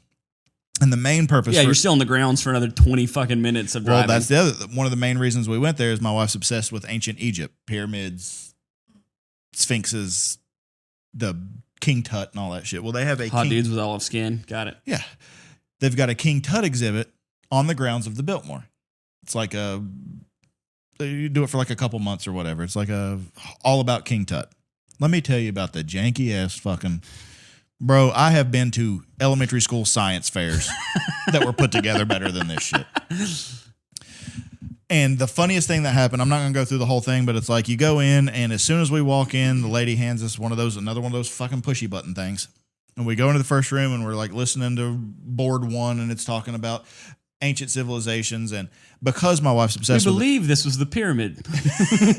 And the main purpose you're still on the grounds for another 20 fucking minutes of driving. Well, that's the other one of the main reasons we went there is my wife's obsessed with ancient Egypt, pyramids, sphinxes, the King Tut and all that shit. Well, they have a hot dudes with olive skin. Got it. Yeah. They've got a King Tut exhibit on the grounds of the Biltmore. It's like you do it for like a couple months or whatever. It's like all about King Tut. Let me tell you about the janky ass fucking... Bro, I have been to elementary school science fairs that were put together better than this shit. And the funniest thing that happened, I'm not going to go through the whole thing, but it's like you go in, and as soon as we walk in, the lady hands us another one of those fucking pushy button things. And we go into the first room, and we're like listening to board one, and it's talking about ancient civilizations. And because my wife's obsessed with... We believe this was the pyramid.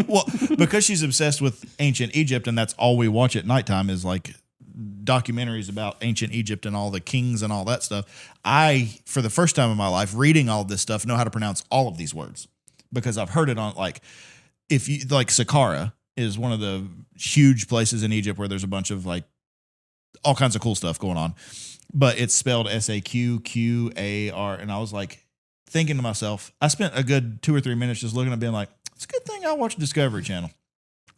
Well, because she's obsessed with ancient Egypt, and that's all we watch at nighttime is like... documentaries about ancient Egypt and all the kings and all that stuff. I, for the first time in my life, reading all this stuff, know how to pronounce all of these words because I've heard it on like, if you like Saqqara is one of the huge places in Egypt where there's a bunch of like all kinds of cool stuff going on, but it's spelled Saqqar. And I was like thinking to myself, I spent a good 2 or 3 minutes just looking at being like, it's a good thing I watched Discovery Channel.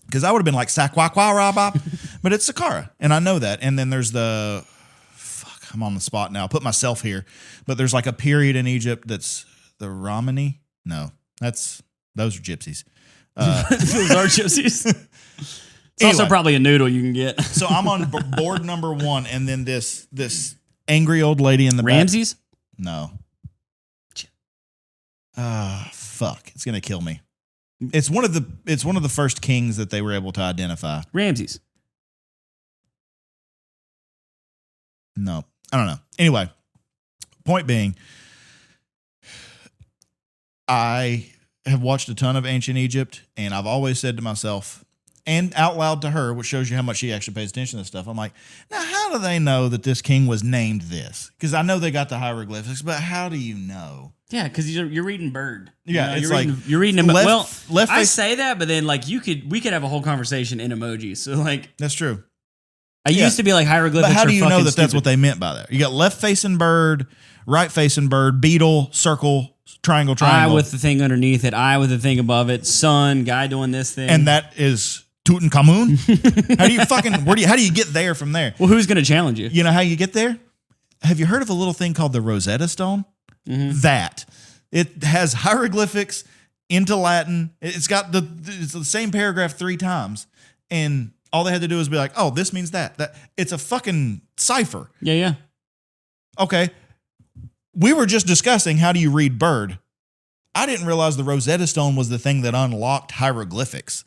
Because I would have been like, but it's Saqqara. And I know that. And then there's I'm on the spot now. I'll put myself here. But there's like a period in Egypt that's the Romani. No, those are gypsies. Those are gypsies. It's also probably a noodle you can get. So I'm on board number 1. And then this angry old lady in the Ramses? back. No. Fuck. It's going to kill me. It's one of the first kings that they were able to identify. Ramses. No, I don't know. Anyway, point being, I have watched a ton of ancient Egypt, and I've always said to myself, and out loud to her, which shows you how much she actually pays attention to this stuff. I'm like, now how do they know that this king was named this? Because I know they got the hieroglyphics, but how do you know? Yeah, because you're reading bird. Yeah, it's you're reading him. left I face- say that, but then like we could have a whole conversation in emojis. So like that's true. I used to be like hieroglyphics. But how do you know that stupid. that's what they meant by that? You got left facing bird, right facing bird, beetle, circle, triangle. Eye with the thing underneath it, eye with the thing above it, sun, guy doing this thing, and that is Tutankhamun. How do you get there from there? Well, who's going to challenge you? You know how you get there? Have you heard of a little thing called the Rosetta Stone? Mm-hmm. That it has hieroglyphics into Latin. It's got it's the same paragraph 3 times, and all they had to do was be like, "Oh, this means that." That it's a fucking cipher. Yeah. Okay, we were just discussing how do you read bird. I didn't realize the Rosetta Stone was the thing that unlocked hieroglyphics.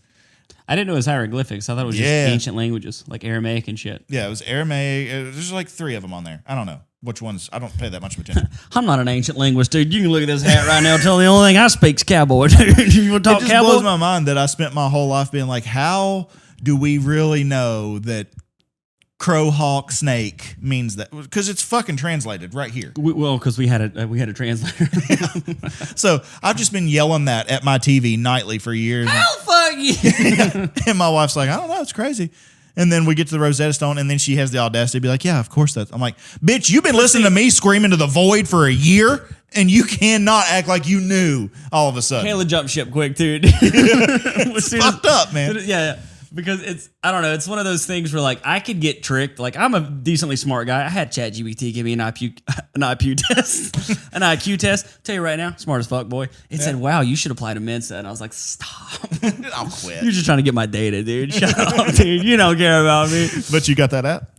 I didn't know it was hieroglyphics. I thought it was just ancient languages like Aramaic and shit. Yeah, it was Aramaic. There's like 3 of them on there. I don't know which ones. I don't pay that much attention. I'm not an ancient linguist, dude. You can look at this hat right now and tell me the only thing I speak's cowboy. You want to talk it just cowboy? blows my mind that I spent my whole life being like, how do we really know that crow, hawk, snake means that? Because it's fucking translated right here. Because we had a translator. So I've just been yelling that at my TV nightly for years. How the fuck you. And my wife's like, I don't know, it's crazy. And then we get to the Rosetta Stone, and then she has the audacity to be like, yeah, of course that's. I'm like, bitch, you've been listening to me scream into the void for a year, and you cannot act like you knew all of a sudden. Kayla jumped ship quick, dude. It's fucked up, man. Yeah. Because I don't know, it's one of those things where like I could get tricked. Like I'm a decently smart guy. I had ChatGPT give me an IQ test, an IQ test. Tell you right now, smart as fuck, boy. It said, "Wow, you should apply to Mensa," and I was like, "Stop! I'll quit." You're just trying to get my data, dude. Shut up, dude. You don't care about me." But you got that app?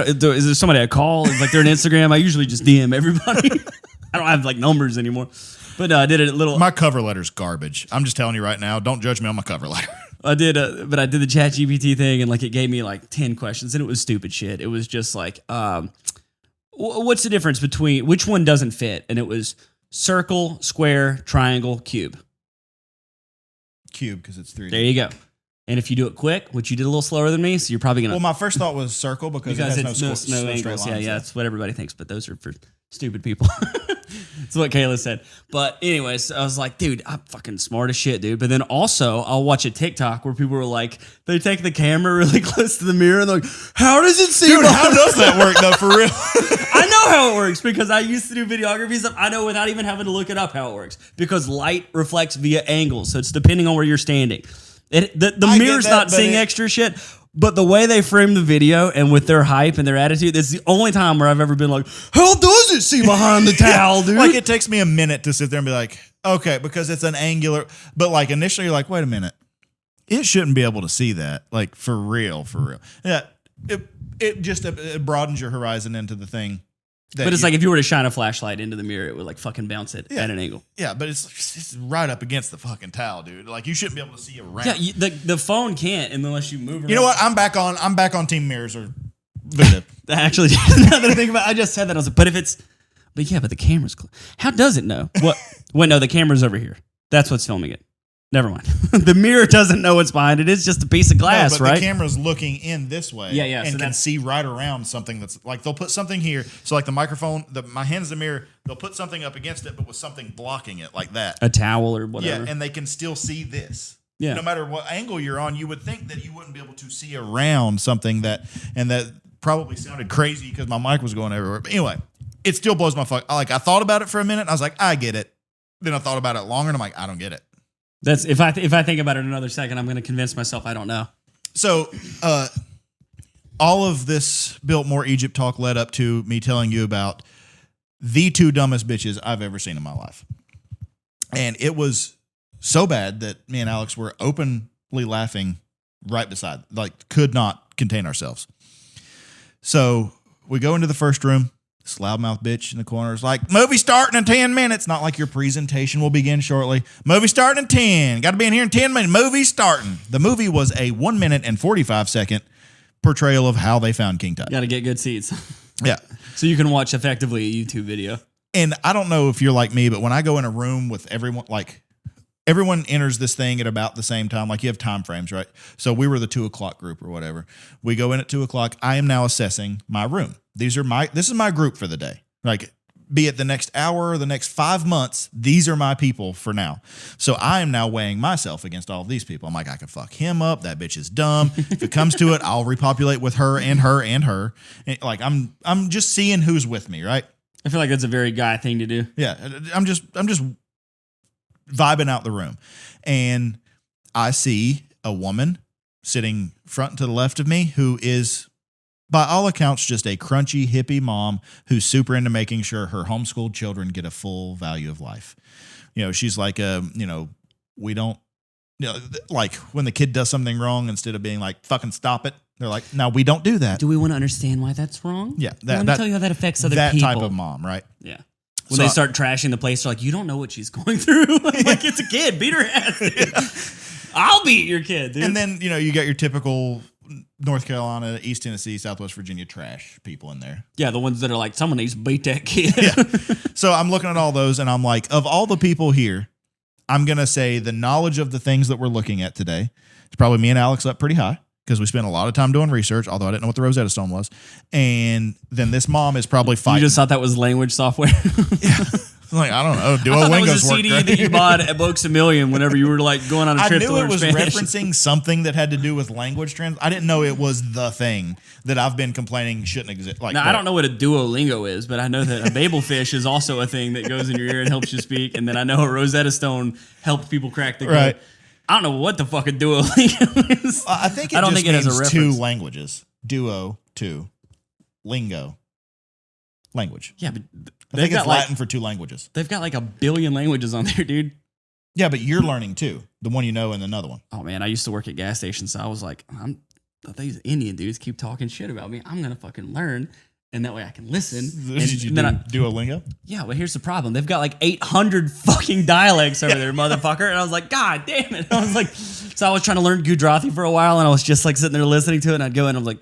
Is there somebody I call? Is like they're on Instagram? I usually just DM everybody. I don't have like numbers anymore. But I did a little. My cover letter's garbage. I'm just telling you right now. Don't judge me on my cover letter. I did the ChatGPT thing, and like it gave me like 10 questions, and it was stupid shit. It was just like, what's the difference between which one doesn't fit? And it was circle, square, triangle, cube. Cube, because it's 3D. There you go. And if you do it quick, which you did a little slower than me, so you're probably gonna. Well, my first thought was circle because it has it's no angles. straight lines. Yeah, that's what everybody thinks, but those are for stupid people. That's what Kayla said. But anyways, I was like, dude, I'm fucking smart as shit, dude. But then also, I'll watch a TikTok where people were like, they take the camera really close to the mirror and they're like, how does it see? Dude, how does that work though, for real? I know how it works because I used to do videography stuff. I know without even having to look it up how it works because light reflects via angles. So it's depending on where you're standing. The mirror's not seeing extra shit. But the way they frame the video and with their hype and their attitude, that's the only time where I've ever been like, how does it see behind the towel, dude? Like, it takes me a minute to sit there and be like, okay, because it's an angular. But like initially you're like, wait a minute. It shouldn't be able to see that. Like, for real, for real. Yeah, it just it broadens your horizon into the thing. But it's like if you were to shine a flashlight into the mirror, it would like fucking bounce it at an angle. Yeah, but it's right up against the fucking towel, dude. Like, you shouldn't be able to see around. Yeah, the phone can't unless you move around. You know what? I'm back on team mirrors or Vita. Actually, now that I think about it, I just said that. I was like, but the camera's close. How does it know? What? Wait, no, the camera's over here. That's what's filming it. Never mind. The mirror doesn't know what's behind it. It's just a piece of glass, no, but right? The camera's looking in this way. Yeah. And can see right around something that's like, they'll put something here. So like the microphone, my hand's the mirror. They'll put something up against it, but with something blocking it like that. A towel or whatever. Yeah, and they can still see this. Yeah. No matter what angle you're on, you would think that you wouldn't be able to see around something that probably sounded crazy because my mic was going everywhere. But anyway, it still blows my fuck. I thought about it for a minute. I was like, I get it. Then I thought about it longer, and I'm like, I don't get it. That's if I think about it another second, I'm going to convince myself I don't know. So, all of this Biltmore Egypt talk led up to me telling you about the two dumbest bitches I've ever seen in my life. And it was so bad that me and Alex were openly laughing right beside, like, could not contain ourselves. So we go into the first room. This loudmouth bitch in the corner is like, movie starting in 10 minutes. Not like your presentation will begin shortly. Movie starting in 10. Got to be in here in 10 minutes. Movie starting. The movie was a 1 minute and 45 second portrayal of how they found King Tut. Got to get good seats. Yeah. So you can watch effectively a YouTube video. And I don't know if you're like me, but when I go in a room with everyone, like, everyone enters this thing at about the same time. Like, you have time frames, right? So we were the 2 o'clock group or whatever. We go in at 2 o'clock. I am now assessing my room. This is my group for the day. Like, be it the next hour or the next 5 months, these are my people for now. So I am now weighing myself against all of these people. I'm like, I can fuck him up. That bitch is dumb. If it comes to it, I'll repopulate with her and her and her. And like, I'm just seeing who's with me, right? I feel like that's a very guy thing to do. Yeah, I'm just vibing out the room, and I see a woman sitting front to the left of me who is, by all accounts, just a crunchy hippie mom who's super into making sure her homeschooled children get a full value of life. You know, she's like, we don't, like when the kid does something wrong, instead of being like, fucking stop it, they're like, no, we don't do that. Do we want to understand why that's wrong? Yeah. Let me tell you how that affects other that people. That type of mom, right? Yeah. When they start trashing the place, they're like, you don't know what she's going through. Like, it's a kid. Beat her ass. Dude. I'll beat your kid, dude. And then, you got your typical North Carolina, East Tennessee, Southwest Virginia trash people in there. Yeah, the ones that are like, someone needs to beat that kid. Yeah. So I'm looking at all those, and I'm like, of all the people here, I'm going to say the knowledge of the things that we're looking at today, it's probably me and Alex up pretty high, because we spent a lot of time doing research, although I didn't know what the Rosetta Stone was. And then this mom is probably fighting. You just thought that was language software? Yeah. Like, I don't know. I thought that was a Duolingo's work CD great. that you bought at Books A Million whenever you were like going on a I trip to knew learn it was Spanish. referencing something that had to do with language trans. I didn't know it was the thing that I've been complaining shouldn't exist. Like, Now, I don't know what a Duolingo is, but I know that a Babelfish is also a thing that goes in your ear and helps you speak. And then I know a Rosetta Stone helps people crack the code. Right. I don't know what the fuck a Duolingo is. I think it I don't just think it has a means reference. two languages. Duo, two. Lingo, language. Yeah, but I think it's Latin for two languages. they've got like a billion languages on there, dude. Yeah, but you're learning two. The one you know and another one. Oh man, I used to work at gas stations, so I was like, these Indian dudes keep talking shit about me. I'm gonna fucking learn, and that way I can listen. Did you then do Duolingo? yeah, but here's the problem: they've got like 800 fucking dialects over there, motherfucker. And I was like, God damn it! I was like, so I was trying to learn Gujarati for a while, and I was just like sitting there listening to it, and I'd go in, and I'm like,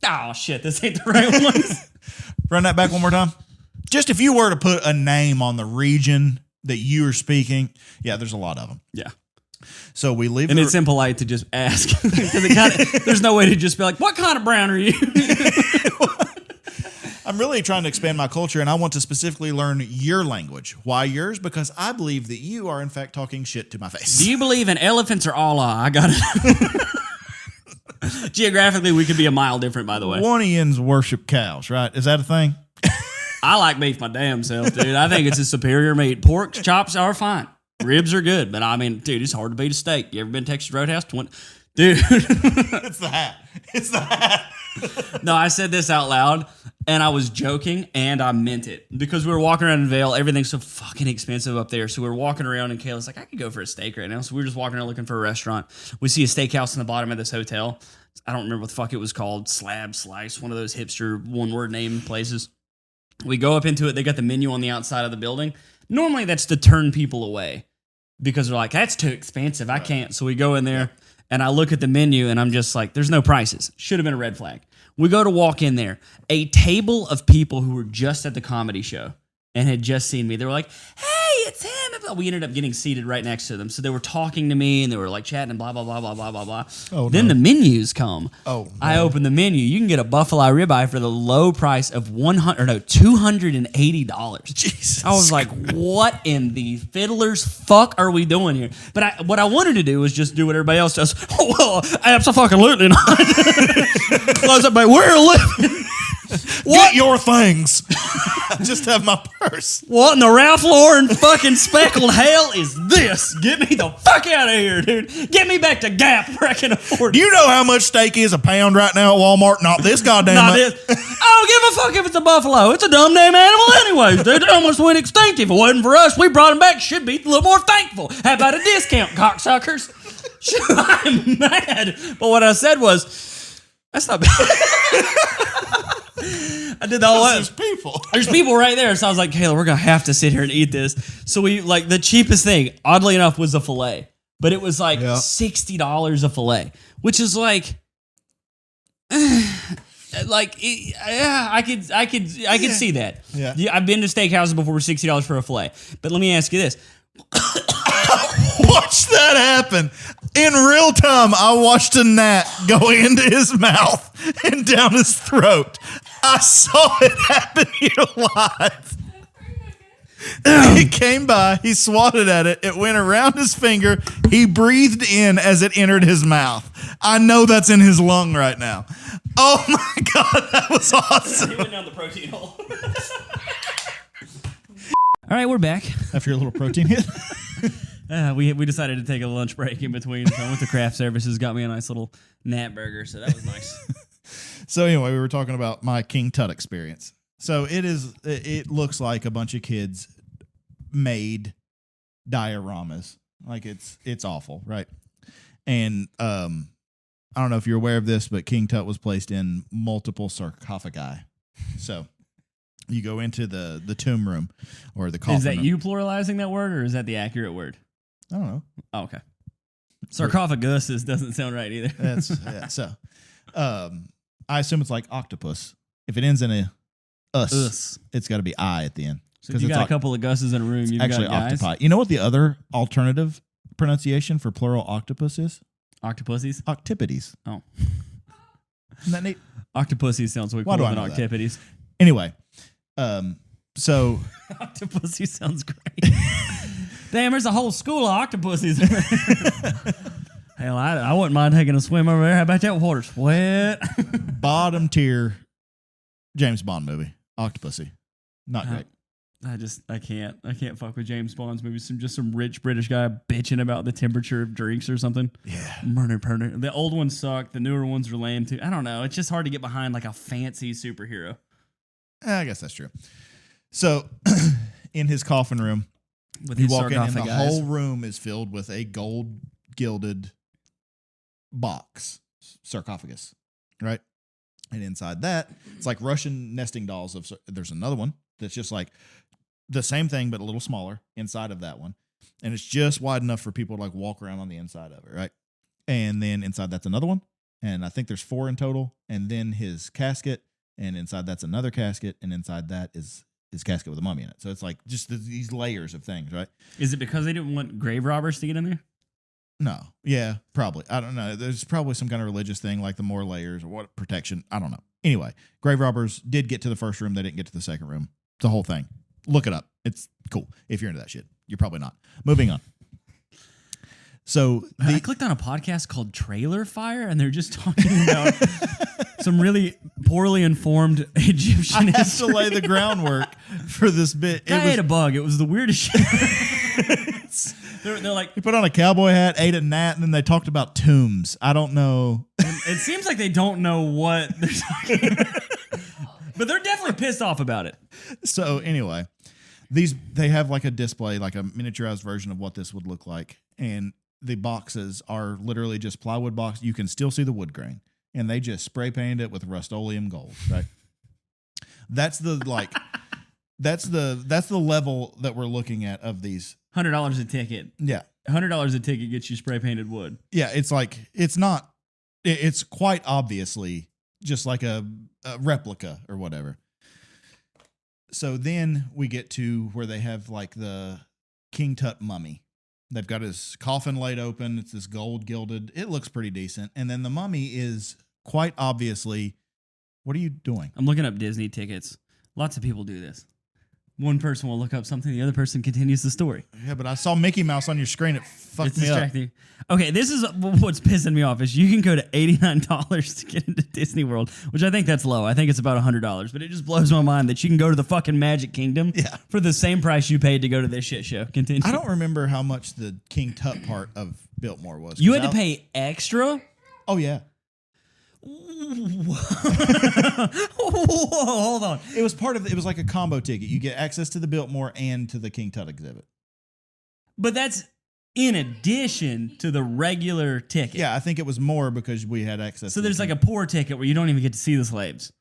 oh shit, this ain't the right one. Run that back one more time. Just if you were to put a name on the region that you are speaking, yeah, there's a lot of them. Yeah. So we leave, And it's impolite to just ask because it kind of there's no way to just be like, what kind of brown are you? I'm really trying to expand my culture, and I want to specifically learn your language. Why yours? Because I believe that you are in fact talking shit to my face. Do you believe in elephants or Allah? I got it. Geographically, we could be a mile different, by the way. Wanians worship cows, right? Is that a thing? I like beef my damn self, dude. I think it's a superior meat. Pork chops are fine. Ribs are good, but I mean, dude, it's hard to beat a steak. You ever been to Texas Roadhouse? Dude. It's the hat. It's the hat. No, I said this out loud, and I was joking, and I meant it. Because we were walking around in Vail. Everything's so fucking expensive up there. So we were walking around, and Kayla's like, I could go for a steak right now. So we were just walking around looking for a restaurant. We see a steakhouse in the bottom of this hotel. I don't remember what the fuck it was called. Slab Slice, one of those hipster one-word name places. We go up into it. They got the menu on the outside of the building. Normally, that's to turn people away. Because they're like, that's too expensive. I can't. So we go in there. And I look at the menu and I'm just like, there's no prices. Should have been a red flag. We go to walk in there. A table of people who were just at the comedy show and had just seen me. They were like, hey, it's him. We ended up getting seated right next to them. So they were talking to me and they were like chatting and blah, blah, blah, blah, blah, blah, blah. Oh, then the menus come. Oh, no. I open the menu. You can get a buffalo ribeye for the low price of $280. Jesus. I was like, what in the fiddler's fuck are we doing here? But what I wanted to do was just do what everybody else does. Oh, well, absolutely not. Close up, we're living. Get your things. Just have my purse. What in the Ralph Lauren fucking speckled hell is this? Get me the fuck out of here, dude. Get me back to Gap where I can afford Do you know how much steak is a pound right now at Walmart? Not this goddamn Not much. this. I don't give a fuck if it's a buffalo. It's a dumb damn animal anyways, dude. They almost went extinct. If it wasn't for us, we brought them back. Should be a little more thankful. How about a discount, cocksuckers? I'm mad. But what I said was, that's not bad. I did the whole There's people. There's people right there. So I was like, Kayla, we're going to have to sit here and eat this. So we, like, the cheapest thing, oddly enough, was a filet. But it was like $60 a filet, which is like, yeah, I could see that. Yeah. I've been to steakhouses before with $60 for a filet. But let me ask you this. Watch that happen. In real time, I watched a gnat go into his mouth and down his throat. I saw it happen here live. It came by, he swatted at it, it went around his finger, he breathed in as it entered his mouth. I know that's in his lung right now. Oh my God, that was awesome. He went down the protein hole. All right, we're back. After your little protein hit? We decided to take a lunch break in between. So I went to craft services, got me a nice little gnat burger. So that was nice. So anyway, we were talking about my King Tut experience. So it looks like a bunch of kids made dioramas. Like it's awful, right? And I don't know if you're aware of this, but King Tut was placed in multiple sarcophagi. So you go into the tomb room or the coffin. Is that room. you pluralizing that word, or is that the accurate word? I don't know. Oh, okay. Sarcophagus doesn't sound right either. That's yeah. So I assume it's like octopus. If it ends in a us. It's got to be I at the end. So if you got a couple of Gus's in a room, you've actually got guys. octopi. You know what the other alternative pronunciation for plural octopus is? Octopussies? Octipodes. Oh. Isn't that neat? Octopussies sounds way Why cooler do I than know that? Octopodes. Anyway, So Octopussy sounds great. Damn, there's a whole school of octopuses. Hell, I wouldn't mind taking a swim over there. How about that water sweat? bottom tier James Bond movie, Octopussy. Not great. I can't fuck with James Bond's movies. Just some rich British guy bitching about the temperature of drinks or something. Yeah. Murder. The old ones suck. The newer ones are lame too. I don't know. It's just hard to get behind like a fancy superhero. I guess that's true. So in his coffin room, With you his walk in and the sarcophagi. whole room is filled with a gold gilded box, sarcophagus, right? And inside that, it's like Russian nesting dolls. There's another one that's just like the same thing, but a little smaller inside of that one. And it's just wide enough for people to like walk around on the inside of it, right? And then inside that's another one. And I think there's 4 in total. And then his casket. And inside that's another casket. And inside that is his casket with a mummy in it. So it's like just these layers of things, right? Is it because they didn't want grave robbers to get in there? No. Yeah, probably. I don't know. There's probably some kind of religious thing, like the more layers or what protection. I don't know. Anyway, grave robbers did get to the first room. They didn't get to the second room. The whole thing. Look it up. It's cool. If you're into that shit. You're probably not. Moving on. So I clicked on a podcast called Trailer Fire, and they're just talking about some really poorly informed Egyptian I have history. to lay the groundwork for this bit. I ate a bug. It was the weirdest shit. they're like, He put on a cowboy hat, ate a gnat, and then they talked about tombs. I don't know. it seems like they don't know what they're talking about. But they're definitely pissed off about it. So anyway, they have like a display, like a miniaturized version of what this would look like. And the boxes are literally just plywood box. You can still see the wood grain. And they just spray painted it with Rust-Oleum gold, right? That's the level that we're looking at of these. $100 a ticket. Yeah. $100 a ticket gets you spray painted wood. Yeah, it's like it's quite obviously just like a replica or whatever. So then we get to where they have like the King Tut mummy. They've got his coffin laid open. It's this gold gilded. It looks pretty decent. And then the mummy is quite obviously, what are you doing? I'm looking up Disney tickets. Lots of people do this. One person will look up something, the other person continues the story. Yeah, but I saw Mickey Mouse on your screen. It fucked It's me up. distracting. Okay, this is what's pissing me off is you can go to $89 to get into Disney World, which I think that's low. I think it's about $100, but it just blows my mind that you can go to the fucking Magic Kingdom for the same price you paid to go to this shit show. Continue. I don't remember how much the King Tut part of Biltmore was. You had to pay extra? Oh, yeah. Whoa, hold on. It was like a combo ticket. You get access to the Biltmore and to the King Tut exhibit. But that's in addition to the regular ticket. Yeah, I think it was more because we had access. So to there's like a poor ticket where you don't even get to see the slaves.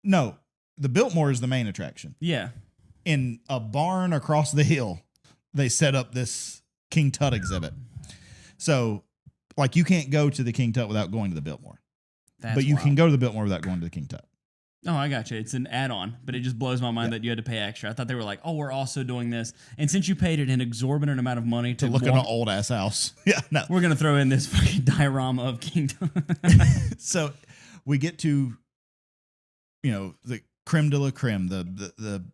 No, the Biltmore is the main attraction. Yeah. In a barn across the hill, they set up this King Tut exhibit. So, like, you can't go to the King Tut without going to the Biltmore. But you can go to the Biltmore without going to the King Tut. Oh, I got you. It's an add-on, but it just blows my mind that you had to pay extra. I thought they were like, oh, we're also doing this. And since you paid it an exorbitant amount of money to Look at an old-ass house. Yeah, no. We're going to throw in this fucking diorama of King Tut. So we get to, the creme de la creme, the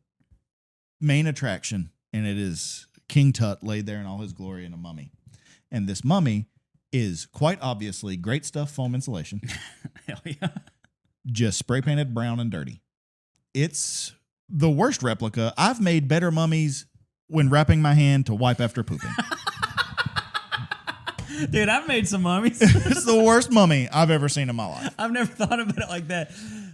main attraction, and it is King Tut laid there in all his glory in a mummy. And this mummy is quite obviously great stuff foam insulation. Hell yeah. Just spray painted brown and dirty. It's the worst replica. I've made better mummies when wrapping my hand to wipe after pooping. Dude, I've made some mummies. It's the worst mummy I've ever seen in my life. I've never thought about it like that.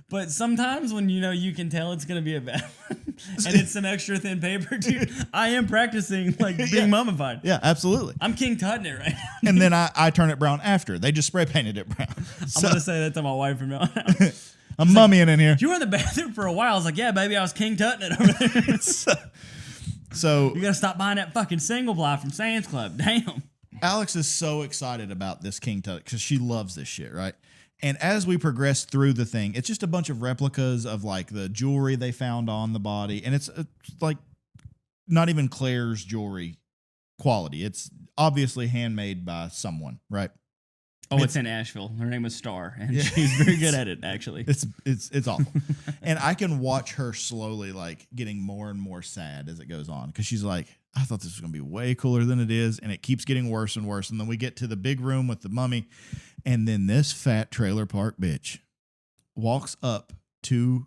But sometimes when you can tell it's going to be a bad one and it's some extra thin paper, dude, I am practicing like being mummified. Yeah, absolutely. I'm King Tutting it right now. And then I turn it brown after. They just spray painted it brown. I'm going to say that to my wife from now on. I'm mummying in here. You were in the bathroom for a while. I was like, yeah, baby, I was King Tutting it over there. So You got to stop buying that fucking single ply from Sam's Club. Damn. Alex is so excited about this King Tut because she loves this shit, right? And as we progress through the thing, it's just a bunch of replicas of like the jewelry they found on the body. And it's like not even Claire's jewelry quality. It's obviously handmade by someone, right? Oh, it's in Asheville. Her name was Star, and she's very good at it, actually. It's awful. And I can watch her slowly, like, getting more and more sad as it goes on, because she's like, I thought this was going to be way cooler than it is, and it keeps getting worse and worse. And then we get to the big room with the mummy, and then this fat trailer park bitch walks up to,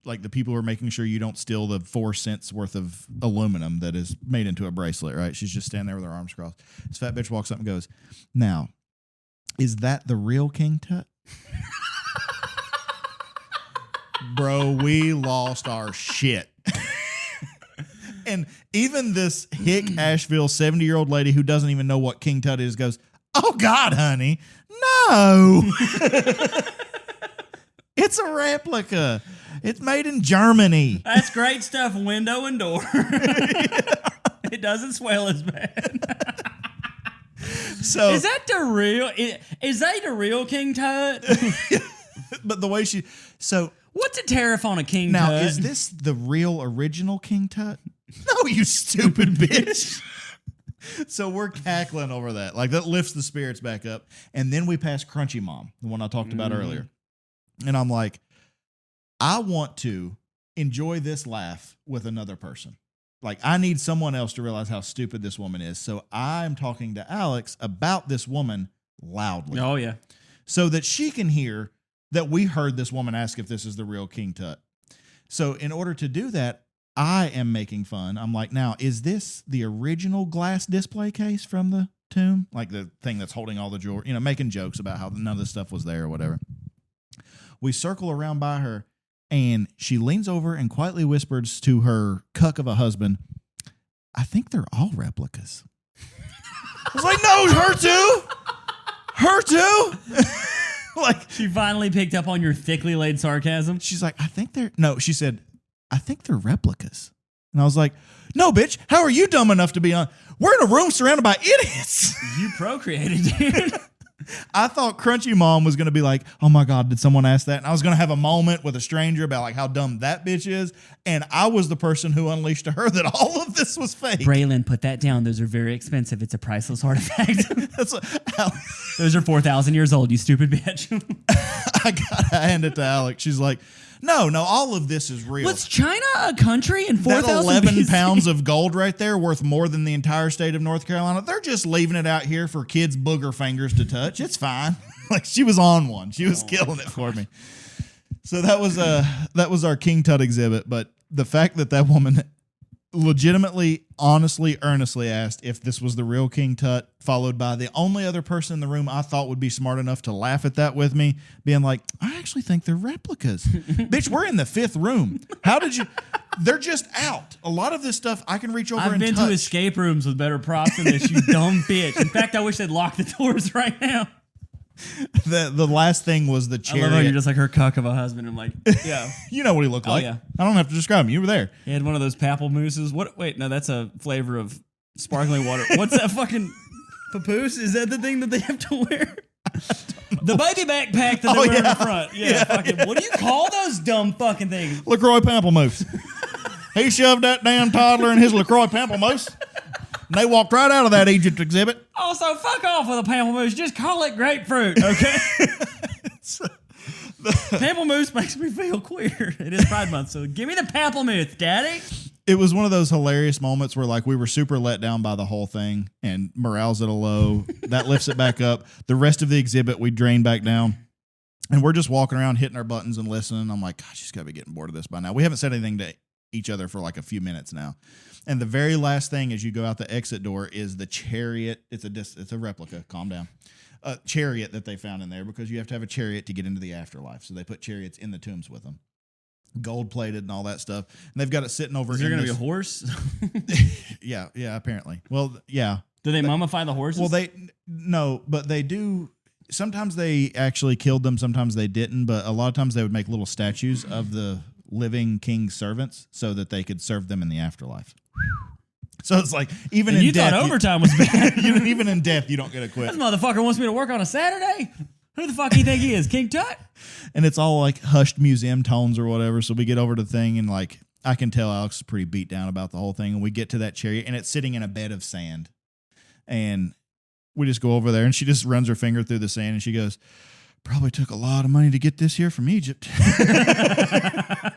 like, the people who are making sure you don't steal the 4 cents worth of aluminum that is made into a bracelet, right? She's just standing there with her arms crossed. This fat bitch walks up and goes, now, is that the real King Tut? Bro, we lost our shit. And even this hick Asheville 70-year-old lady who doesn't even know what King Tut is goes, oh, God, honey, no. It's a replica. It's made in Germany. That's great stuff, window and door. It doesn't swell as bad. So is that the real? Is that the real King Tut? But the way so what's a tariff on a King now, Tut? is this the real original King Tut? No, you stupid bitch. So we're cackling over that. Like, that lifts the spirits back up. And then we pass Crunchy Mom, the one I talked about earlier. And I'm like, I want to enjoy this laugh with another person. Like, I need someone else to realize how stupid this woman is. So I'm talking to Alex about this woman loudly. Oh, yeah. So that she can hear that we heard this woman ask if this is the real King Tut. So in order to do that, I am making fun. I'm like, now, is this the original glass display case from the tomb? Like the thing that's holding all the jewelry, making jokes about how none of this stuff was there or whatever. We circle around by her, and she leans over and quietly whispers to her cuck of a husband, I think they're all replicas. I was like, no, her too. Like, she finally picked up on your thickly laid sarcasm. She's like, she said, I think they're replicas. And I was like, no, bitch, how are you dumb enough to be on? We're in a room surrounded by idiots. You procreated, dude. I thought Crunchy Mom was going to be like, oh my God, did someone ask that? And I was going to have a moment with a stranger about like how dumb that bitch is. And I was the person who unleashed to her that all of this was fake. Braylon, put that down. Those are very expensive. It's a priceless artifact. Those are 4,000 years old, you stupid bitch. I got to hand it to Alex. She's like, no, all of this is real. Was China a country in 4,000 That 11 BC? pounds of gold right there worth more than the entire state of North Carolina. They're just leaving it out here for kids' booger fingers to touch. It's fine. Like, she was on one. She was killing it for me. So that was our King Tut exhibit. But the fact that woman legitimately, honestly, earnestly asked if this was the real King Tut, followed by the only other person in the room I thought would be smart enough to laugh at that with me, being like, I actually think they're replicas. Bitch, we're in the 5th room. How did you... They're just out. A lot of this stuff I can reach over and touch. I've been to escape rooms with better props than this, you dumb bitch. In fact, I wish they'd lock the doors right now. The last thing was the chariot. I love how you're just like her cuck of a husband. I'm like, yeah. You know what he looked like. Yeah. I don't have to describe him. You were there. He had one of those papal mousses. What? Wait, no, that's a flavor of sparkling water. What's that fucking papoose? Is that the thing that they have to wear? The baby backpack that they wear in the front. Yeah, fucking. What do you call those dumb fucking things? LaCroix Pamplemousse. He shoved that damn toddler in his LaCroix Pamplemousse. And they walked right out of that Egypt exhibit. Also, fuck off with a pamplemousse. Just call it grapefruit, okay? Pamplemousse makes me feel queer. It is Pride Month, so give me the pamplemousse, daddy. It was one of those hilarious moments where, like, we were super let down by the whole thing, and morale's at a low. That lifts it back up. The rest of the exhibit, we drain back down. And we're just walking around hitting our buttons and listening. I'm like, gosh, she's got to be getting bored of this by now. We haven't said anything to each other for like a few minutes now. And the very last thing as you go out the exit door is the chariot. It's a replica. Calm down. A chariot that they found in there, because you have to have a chariot to get into the afterlife. So they put chariots in the tombs with them. Gold plated and all that stuff. And they've got it sitting over. Is there going to be a horse? Yeah, apparently. Well, yeah. Do they mummify the horses? Well, no, but they do. Sometimes they actually killed them. Sometimes they didn't. But a lot of times they would make little statues of the living king's servants so that they could serve them in the afterlife. So it's like, even and in you death, thought overtime was bad. Even in death, you don't get to quit. This motherfucker wants me to work on a Saturday? Who the fuck do you think he is, King Tut? And it's all like hushed museum tones or whatever. So we get over to the thing, and like, I can tell Alex is pretty beat down about the whole thing. And we get to that chariot, and it's sitting in a bed of sand. And we just go over there, and she just runs her finger through the sand, and she goes, "Probably took a lot of money to get this here from Egypt."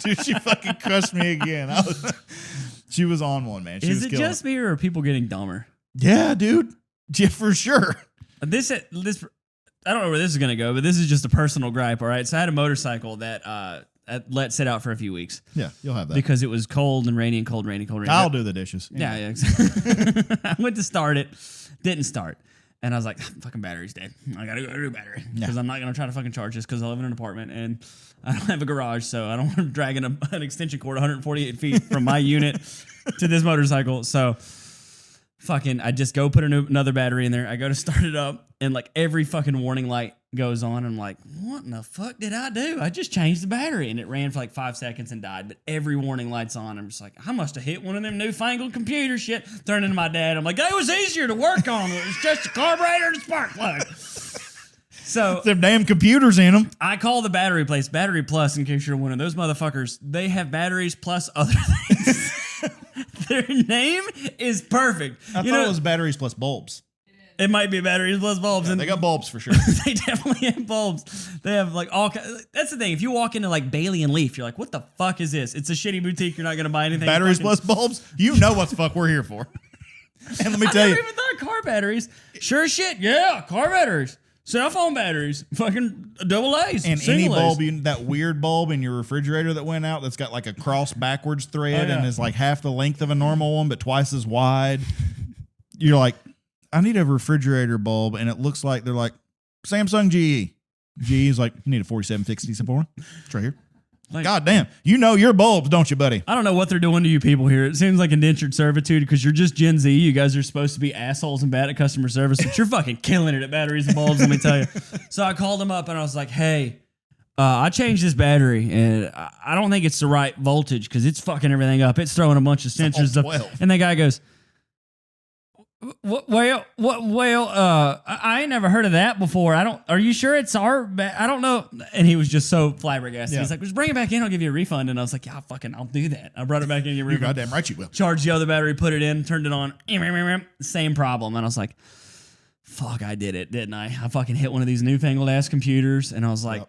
Dude, she fucking crushed me again. She was on one, man. She Is was it killing just me or are people getting dumber? Yeah, dude. Yeah, for sure. This I don't know where this is gonna go, but this is just a personal gripe. All right, so I had a motorcycle that I let sit out for a few weeks. Yeah, you'll have that because it was cold and rainy and cold, rainy, cold, rainy. I'll do the dishes. Yeah. I went to start it, didn't start. And I was like, fucking battery's dead. I gotta go do battery. Because I'm not gonna try to fucking charge this because I live in an apartment and I don't have a garage, so I don't want to drag an extension cord 148 feet from my unit to this motorcycle. So fucking, I just go put another battery in there. I go to start it up, and like every fucking warning light goes on. I'm like, what in the fuck did I do? I just changed the battery, and it ran for like 5 seconds and died. But every warning light's on. I'm just like, I must have hit one of them newfangled computer shit. Turning to my dad, I'm like, it was easier to work on. It was just a carburetor and a spark plug. So them damn computers in them. I call the battery place Battery Plus, in case you're wondering. Those motherfuckers, they have batteries plus other things. Their name is perfect. I thought it was batteries plus bulbs. It might be batteries plus bulbs. Yeah, and they got bulbs for sure. They definitely have bulbs. They have like all. That's the thing. If you walk into like Bailey and Leaf, you're like, what the fuck is this? It's a shitty boutique. You're not going to buy anything. Batteries plus bulbs? You know what the fuck we're here for. And let me tell you. I never even thought car batteries. Sure as shit. Yeah, car batteries. Cell phone batteries. Fucking double A's. And any A's. bulb, that weird bulb in your refrigerator that went out that's got like a cross backwards thread and is like half the length of a normal one, but twice as wide. You're like, I need a refrigerator bulb, and it looks like they're like Samsung GE. GE is like, you need a 4760 one. It's right here. Like, God damn. You know your bulbs, don't you, buddy? I don't know what they're doing to you people here. It seems like indentured servitude because you're just Gen Z. You guys are supposed to be assholes and bad at customer service, but you're fucking killing it at batteries and bulbs, let me tell you. So I called them up and I was like, hey, I changed this battery and I don't think it's the right voltage because it's fucking everything up. It's throwing a bunch of sensors up. And the guy goes, I ain't never heard of that before. Are you sure it's I don't know. And he was just so flabbergasted. Yeah. He's like, just bring it back in. I'll give you a refund. And I was like, yeah, I'll do that. I brought it back in. You're goddamn right you will. Charged the other battery, put it in, turned it on. Same problem. And I was like, fuck, I did it, didn't I? I fucking hit one of these newfangled ass computers, and I was like,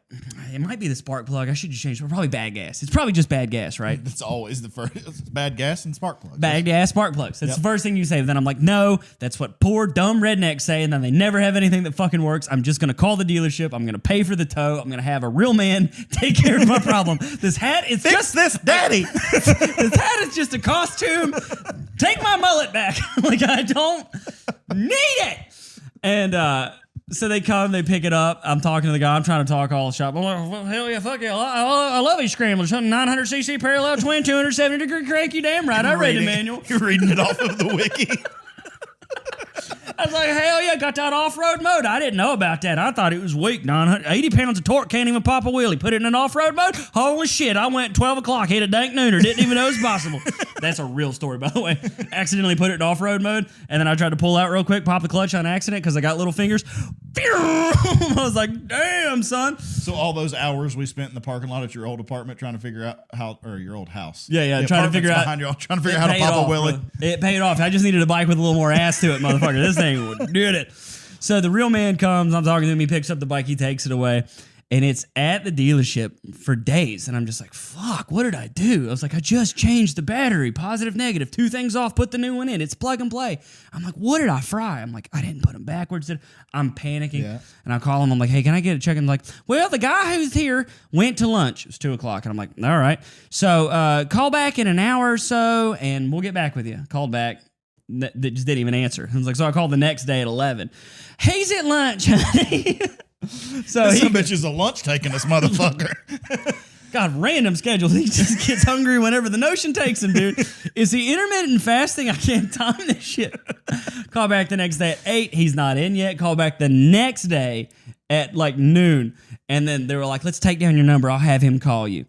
it might be the spark plug. I should just change it. Probably bad gas. It's probably just bad gas, right? That's always the first. It's bad gas and spark plugs. Bad gas, spark plugs. That's the first thing you say. But then I'm like, no, that's what poor, dumb rednecks say, and then they never have anything that fucking works. I'm just going to call the dealership. I'm going to pay for the tow. I'm going to have a real man take care of my problem. This hat is Fix this, daddy. This hat is just a costume. Take my mullet back. Like, I don't need it. And so they come, they pick it up. I'm talking to the guy. I'm trying to talk all the shop. I'm like, well, hell yeah, fuck yeah. I love these scramblers. 900cc parallel twin, 270-degree crank. You damn right. I read the manual. You're reading it off of the wiki. I was like, hell yeah, got that off-road mode. I didn't know about that. I thought it was weak. 80 pounds of torque, can't even pop a wheelie. Put it in an off-road mode? Holy shit, I went 12 o'clock, hit a dank nooner. Didn't even know it was possible. That's a real story, by the way. Accidentally put it in off-road mode, and then I tried to pull out real quick, pop the clutch on accident because I got little fingers. I was like, damn, son. So all those hours we spent in the parking lot at your old apartment trying to figure out or your old house. Yeah, trying to figure out. Behind you, trying to figure out how to pop a wheelie. It paid off. I just needed a bike with a little more ass to it, motherfucker. This thing did it. So the real man comes. I'm talking to him. He picks up the bike. He takes it away. And it's at the dealership for days. And I'm just like, fuck, what did I do? I was like, I just changed the battery. Positive, negative. 2 things off. Put the new one in. It's plug and play. I'm like, what did I fry? I'm like, I didn't put them backwards. I'm panicking. Yeah. And I call him. I'm like, hey, can I get a check? And like, well, the guy who's here went to lunch. It was 2 o'clock. And I'm like, all right. So call back in an hour or so and we'll get back with you. Called back. That just didn't even answer. I was like, so I called the next day at 11. He's at lunch, honey. So this bitch is a lunch taking this motherfucker. God, random schedule. He just gets hungry whenever the notion takes him, dude. Is he intermittent fasting? I can't time this shit. Call back the next day at 8. He's not in yet. Call back the next day at like noon. And then they were like, let's take down your number. I'll have him call you.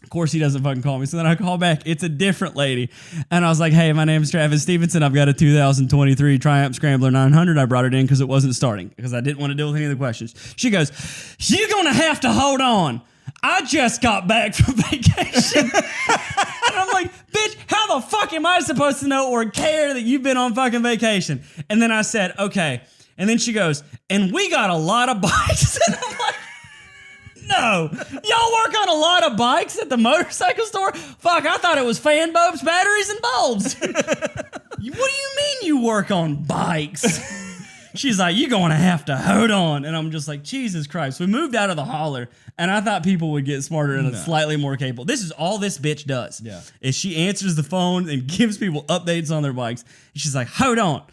Of course, he doesn't fucking call me. So then I call back. It's a different lady. And I was like, hey, my name's Travis Stevenson. I've got a 2023 Triumph Scrambler 900. I brought it in because it wasn't starting because I didn't want to deal with any of the questions. She goes, you're going to have to hold on. I just got back from vacation. And I'm like, bitch, how the fuck am I supposed to know or care that you've been on fucking vacation? And then I said, okay, And then she goes, and we got a lot of bikes. And I'm like, no, y'all work on a lot of bikes at the motorcycle store? Fuck, I thought it was fan bulbs, batteries, and bulbs. What do you mean you work on bikes? She's like, you're going to have to hold on. And I'm just like, Jesus Christ. We moved out of the holler, and I thought people would get smarter and slightly more capable. This is all this bitch does. Yeah. Is she answers the phone and gives people updates on their bikes. And she's like, hold on.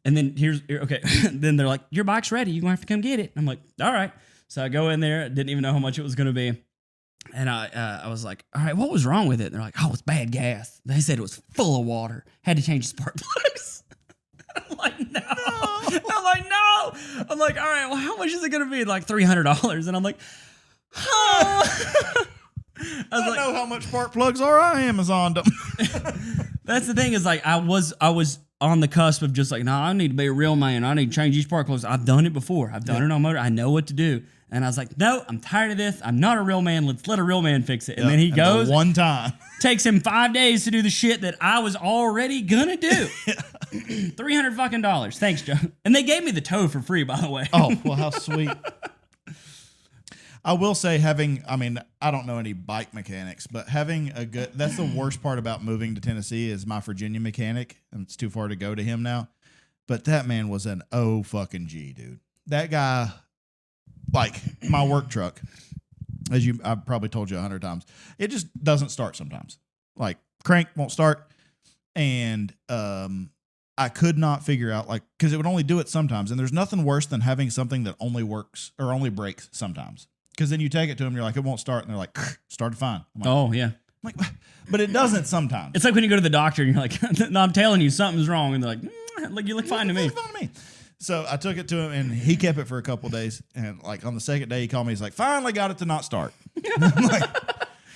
And then okay. Then they're like, your bike's ready. You're going to have to come get it. I'm like, all right. So I go in there. Didn't even know how much it was going to be. And I was like, all right, what was wrong with it? And they're like, oh, it's bad gas. They said it was full of water. Had to change the spark plugs. I'm like, no. I'm like, no. I'm like, all right, well, how much is it going to be? Like $300. And I'm like, oh. I don't know how much spark plugs are. I Amazoned them. That's the thing is like, I was on the cusp of just like, no, I need to be a real man. I need to change these spark plugs. I've done it before. I've done it on motor. I know what to do. And I was like, no, I'm tired of this. I'm not a real man. Let's let a real man fix it. And then he goes. One time. Takes him 5 days to do the shit that I was already gonna do. $300 fucking dollars. Thanks, Joe. And they gave me the tow for free, by the way. Oh, well, how sweet. I will say I don't know any bike mechanics, but having a good, that's the worst part about moving to Tennessee is my Virginia mechanic, and it's too far to go to him now. But that man was an fucking G, dude. That guy, like my work truck, I've probably told you 100 times, it just doesn't start sometimes. Like crank won't start. And, I could not figure out cause it would only do it sometimes. And there's nothing worse than having something that only works or only breaks sometimes. Cause then you take it to them, you're like, it won't start. And they're like, started fine. I'm like, oh yeah. I'm like, but it doesn't sometimes. It's like when you go to the doctor and you're like, no, I'm telling you something's wrong. And they're like, you look fine to me. Fine to me. So I took it to him and he kept it for a couple of days. And like on the second day he called me, he's like, finally got it to not start. I'm like,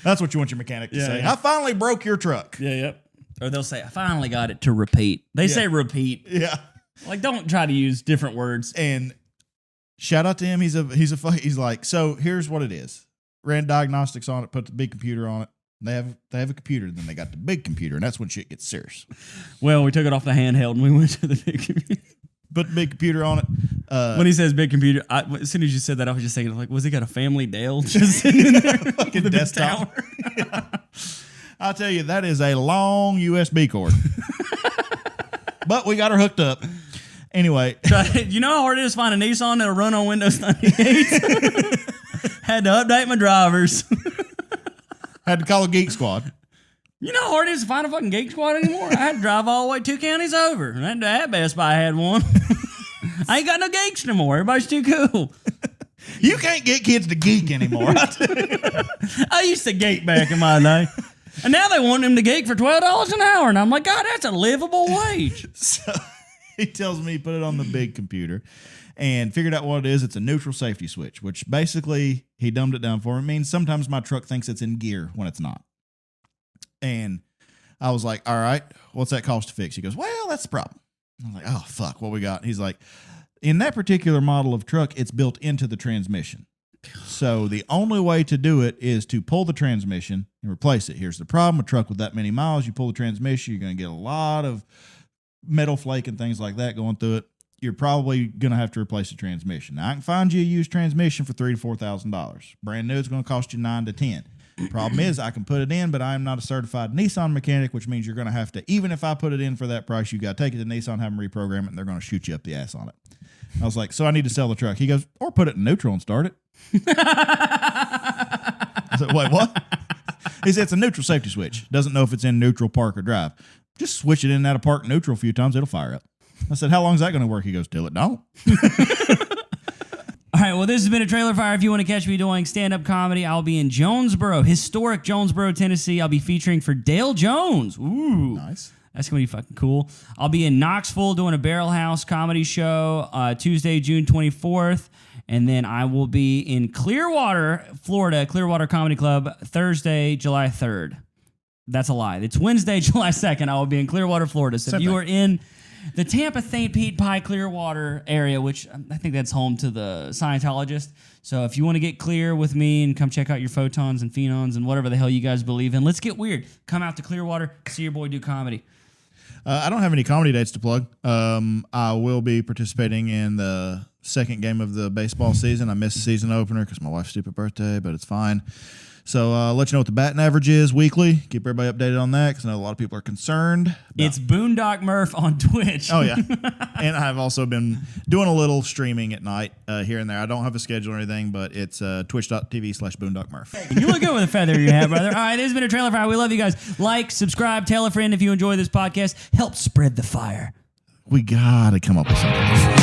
that's what you want your mechanic to say. Yeah. I finally broke your truck. Yeah, yep. Or they'll say, I finally got it to repeat. They say repeat. Yeah. Like, don't try to use different words. And shout out to him. He's like, so here's what it is. Ran diagnostics on it, put the big computer on it. They have a computer, then they got the big computer, and that's when shit gets serious. Well, we took it off the handheld and we went to the big computer. Put the big computer on it. When he says big computer, as soon as you said that, I was just thinking, like, was he got a family Dell just sitting in there? Fucking the desktop. Yeah. I'll tell you, that is a long USB cord. But we got her hooked up. Anyway. You know how hard it is to find a Nissan that'll run on Windows 98? Had to update my drivers. Had to call a Geek Squad. You know how hard it is to find a fucking Geek Squad anymore? I had to drive all the way 2 counties over. And that Best Buy had one. I ain't got no geeks no more. Everybody's too cool. You can't get kids to geek anymore. I used to geek back in my day. And now they want them to geek for $12 an hour. And I'm like, God, that's a livable wage. So he tells me put it on the big computer and figured out what it is. It's a neutral safety switch, which basically he dumbed it down for me. It means sometimes my truck thinks it's in gear when it's not. And I was like, all right, what's that cost to fix? He goes, well, that's the problem. I'm like, oh, fuck, what we got? He's like, in that particular model of truck, it's built into the transmission. So the only way to do it is to pull the transmission and replace it. Here's the problem. A truck with that many miles, you pull the transmission, you're going to get a lot of metal flake and things like that going through it. You're probably going to have to replace the transmission. Now, I can find you a used transmission for $3,000 to $4,000. Brand new is going to cost you $9,000 to $10,000. Problem is, I can put it in, but I'm not a certified Nissan mechanic, which means you're going to have to, even if I put it in for that price, you got to take it to Nissan, have them reprogram it, and they're going to shoot you up the ass on it. I was like, so I need to sell the truck. He goes, or put it in neutral and start it. I said, wait, what? He said, it's a neutral safety switch. Doesn't know if it's in neutral, park, or drive. Just switch it in and out of park neutral a few times. It'll fire up. I said, how long is that going to work? He goes, till it don't. All right, well, this has been a Trailer Fire. If you want to catch me doing stand-up comedy, I'll be in Jonesboro, historic Jonesboro, Tennessee. I'll be featuring for Dale Jones. Ooh. Nice. That's going to be fucking cool. I'll be in Knoxville doing a Barrel House comedy show Tuesday, June 24th. And then I will be in Clearwater, Florida, Clearwater Comedy Club, Thursday, July 3rd. That's a lie. It's Wednesday, July 2nd. I will be in Clearwater, Florida. So if you are in the Tampa, St. Pete, Pie, Clearwater area, which I think that's home to the Scientologist. So if you want to get clear with me and come check out your photons and phenons and whatever the hell you guys believe in, let's get weird. Come out to Clearwater, see your boy do comedy. I don't have any comedy dates to plug. I will be participating in the second game of the baseball season. I missed the season opener because my wife's stupid birthday, but it's fine. So I'll let you know what the batting average is weekly. Keep everybody updated on that because I know a lot of people are concerned. It's Boondock Murph on Twitch. Oh, yeah. And I've also been doing a little streaming at night here and there. I don't have a schedule or anything, but it's twitch.tv/BoondockMurph. You look good with a feather in your hat, brother. All right, this has been a Trailer Fire. We love you guys. Like, subscribe, tell a friend if you enjoy this podcast. Help spread the fire. We got to come up with something.